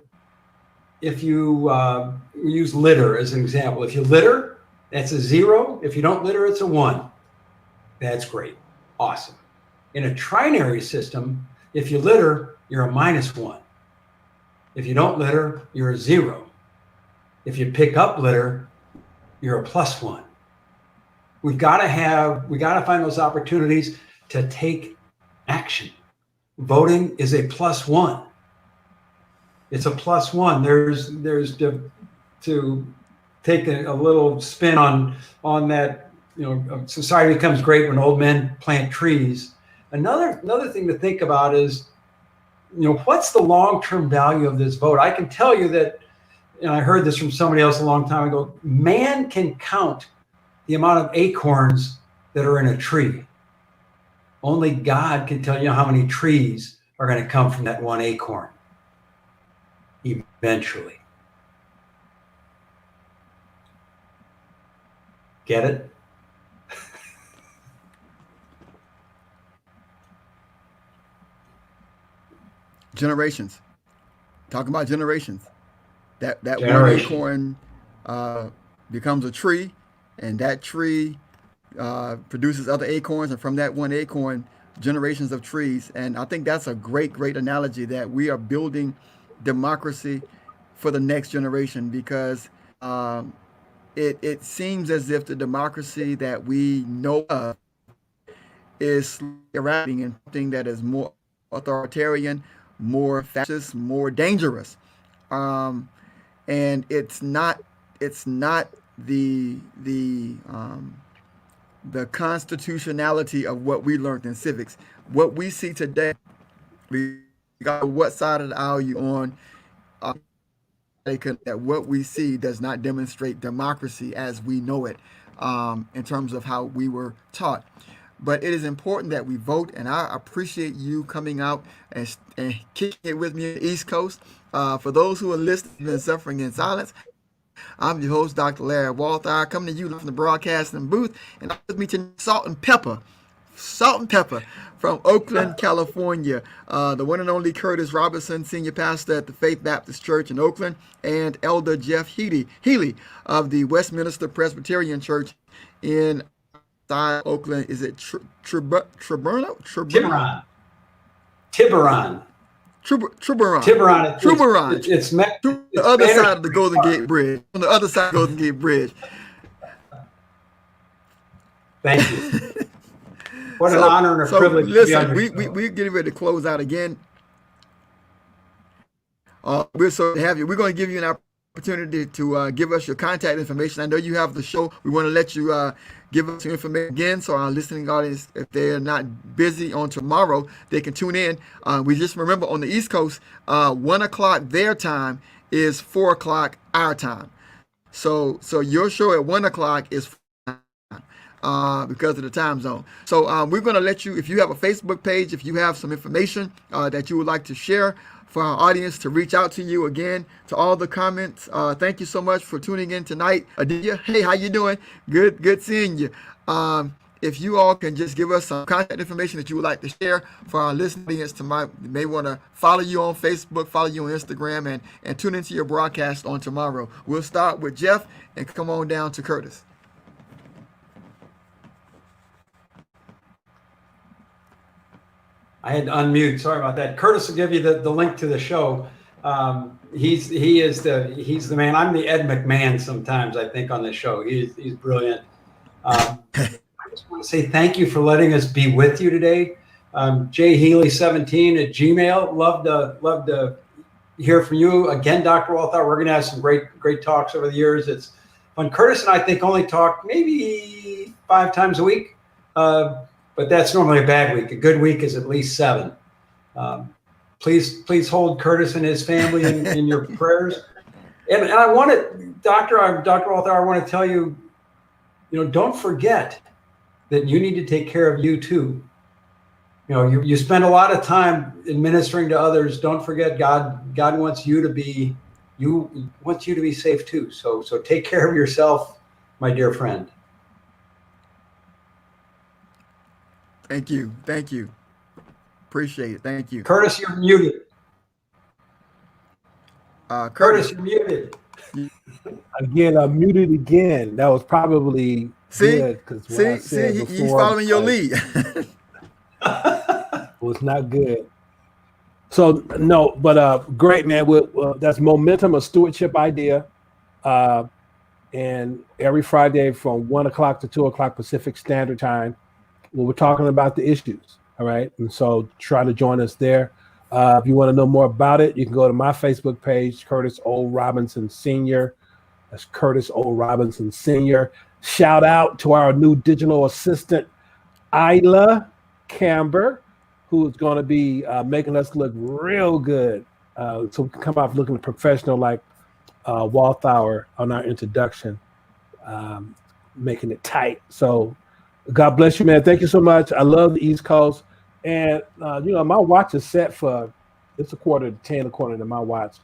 S3: use litter as an example, if you litter, that's a 0. If you don't litter, it's a 1. That's great. Awesome. In a trinary system, if you litter, you're a -1. If you don't litter, you're a 0. If you pick up litter, you're a +1. We've got to find those opportunities to take action. Voting is a +1. It's a +1. There's to take a little spin on that. Society becomes great when old men plant trees. Another thing to think about is, what's the long-term value of this vote? I can tell you that, and I heard this from somebody else a long time ago, man can count the amount of acorns that are in a tree. Only God can tell you how many trees are going to come from that one acorn eventually. Get it?
S1: Generations. Talking about generations. That
S3: Generation.
S1: one acorn becomes a tree, and that tree produces other acorns, and from that one acorn, generations of trees. And I think that's a great analogy, that we are building democracy for the next generation, because it seems as if the democracy that we know of is eradicating in something that is more authoritarian, more fascist, more dangerous. And it's not the constitutionality of what we learned in civics. What we see today, regardless of what side of the aisle you're on, that what we see does not demonstrate democracy as we know it, in terms of how we were taught. But it is important that we vote, and I appreciate you coming out and kicking it with me on the East Coast. For those who are listening and suffering in silence, I'm your host, Dr. Larry Walthour, coming to you from the broadcasting booth, and I'm with me to Salt and Pepper from Oakland, California. The one and only Curtis Robinson, senior pastor at the Faith Baptist Church in Oakland, and Elder Jeff Heely of the Westminister Presbyterian Church in Oakland. Is it Tiburon?
S3: Tiburon.
S1: Tiburon.
S3: Tiburon.
S1: Tiburon.
S3: It's
S1: The other side of the Golden Gate Bridge. On the other side of the Golden Gate Bridge.
S3: Thank you. What an honor and a privilege to be on your show.
S1: We're getting ready to close out again. We're so to have you. We're going to give you an opportunity to give us your contact information. I know you have the show. We want to let you give us your information again, so our listening audience, if they're not busy on tomorrow, they can tune in. We just remember on the East Coast, 1 o'clock their time is 4 o'clock our time. So your show at 1 o'clock is because of the time zone. So we're going to let you, if you have a Facebook page, if you have some information that you would like to share for our audience to reach out to you again, to all the comments. Thank you so much for tuning in tonight. Adia, hey, how you doing? Good seeing you. If you all can just give us some contact information that you would like to share for our listening audience may want to follow you on Facebook, follow you on Instagram, and tune into your broadcast on tomorrow. We'll start with Jeff and come on down to Curtis.
S3: I had to unmute. Sorry about that. Curtis will give you the link to the show. He's the man. I'm the Ed McMahon sometimes, I think, on the show. He's brilliant. I just want to say thank you for letting us be with you today. jheely17 at Gmail. Love to hear from you again, Dr. Walthour. We're going to have some great talks over the years. It's fun. Curtis and I think only talk maybe 5 times a week. But that's normally a bad week. A good week is at least 7. Please hold Curtis and his family in your prayers. And I want to, Dr. Walthour, I want to tell you, don't forget that you need to take care of you too. You spend a lot of time administering to others. Don't forget God wants you to be safe too. So take care of yourself, my dear friend.
S1: Thank you. Appreciate it. Thank you.
S3: Curtis, you're muted. Curtis, you're muted.
S2: Again, I'm muted again. That was probably good.
S1: He's following your lead.
S2: Was not good. So, no, but great, man. That's Momentum, a stewardship idea. And every Friday from 1 o'clock to 2 o'clock Pacific Standard Time, we're talking about the issues, all right? And so try to join us there. If you want to know more about it, you can go to my Facebook page, Curtis O. Robinson Sr. That's Curtis O. Robinson Sr. Shout out to our new digital assistant, Isla Camber, who is going to be making us look real good. So we can come off looking professional like Walthour on our introduction, making it tight. So God bless you, man. Thank you so much. I love the East Coast. And, my watch is set for, it's 9:45, according to my watch.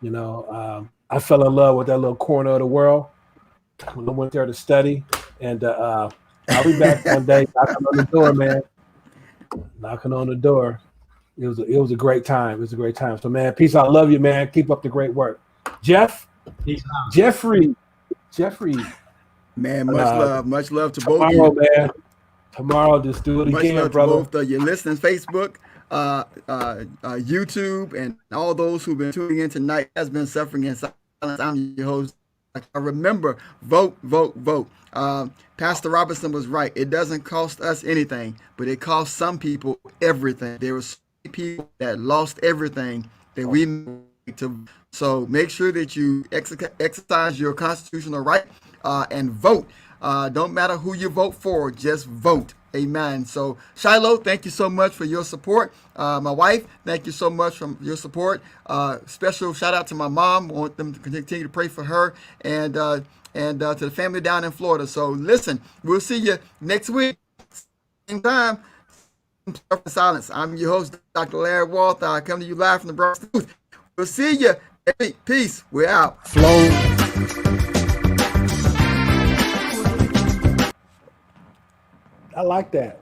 S2: I fell in love with that little corner of the world when I went there to study. And I'll be back one day knocking on the door, man. Knocking on the door. It was a great time. It was a great time. So, man, peace. I love you, man. Keep up the great work. Jeffrey.
S1: Man, much love to both
S2: of you. Man. Tomorrow, just do it again,
S1: love
S2: brother.
S1: To both of you listening, Facebook, YouTube, and all those who've been tuning in tonight. Has been Suffering in Silence. I'm your host. Remember, vote. Pastor Robinson was right. It doesn't cost us anything, but it costs some people everything. There were so many people that lost everything that we made to. So make sure that you exercise your constitutional right and vote. Don't matter who you vote for, just vote. Amen. So Shiloh, thank you so much for your support. My wife, thank you so much for your support. Special shout out to my mom. I want them to continue to pray for her and to the family down in Florida. So listen, we'll see you next week. Same time. Silence. I'm your host, Dr. Larry Walthour. I come to you live from the Bronx. We'll see you. Hey, peace. We're out.
S2: Flow. I like that.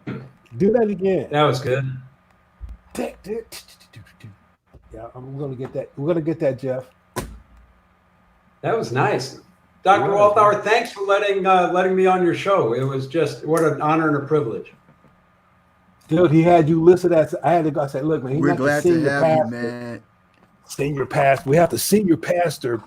S2: Do that again.
S3: That was good.
S2: Yeah, I'm gonna get that. We're gonna get that, Jeff.
S3: That was nice. Dr. Walthour, thanks for letting me on your show. It was just what an honor and a privilege.
S2: Dude, he had you listed as, I had to go, I said, look, man, he's
S1: We're
S2: not the
S1: glad to
S2: senior
S1: have you,
S2: pastor.
S1: man.
S2: Senior pastor. We have the senior pastor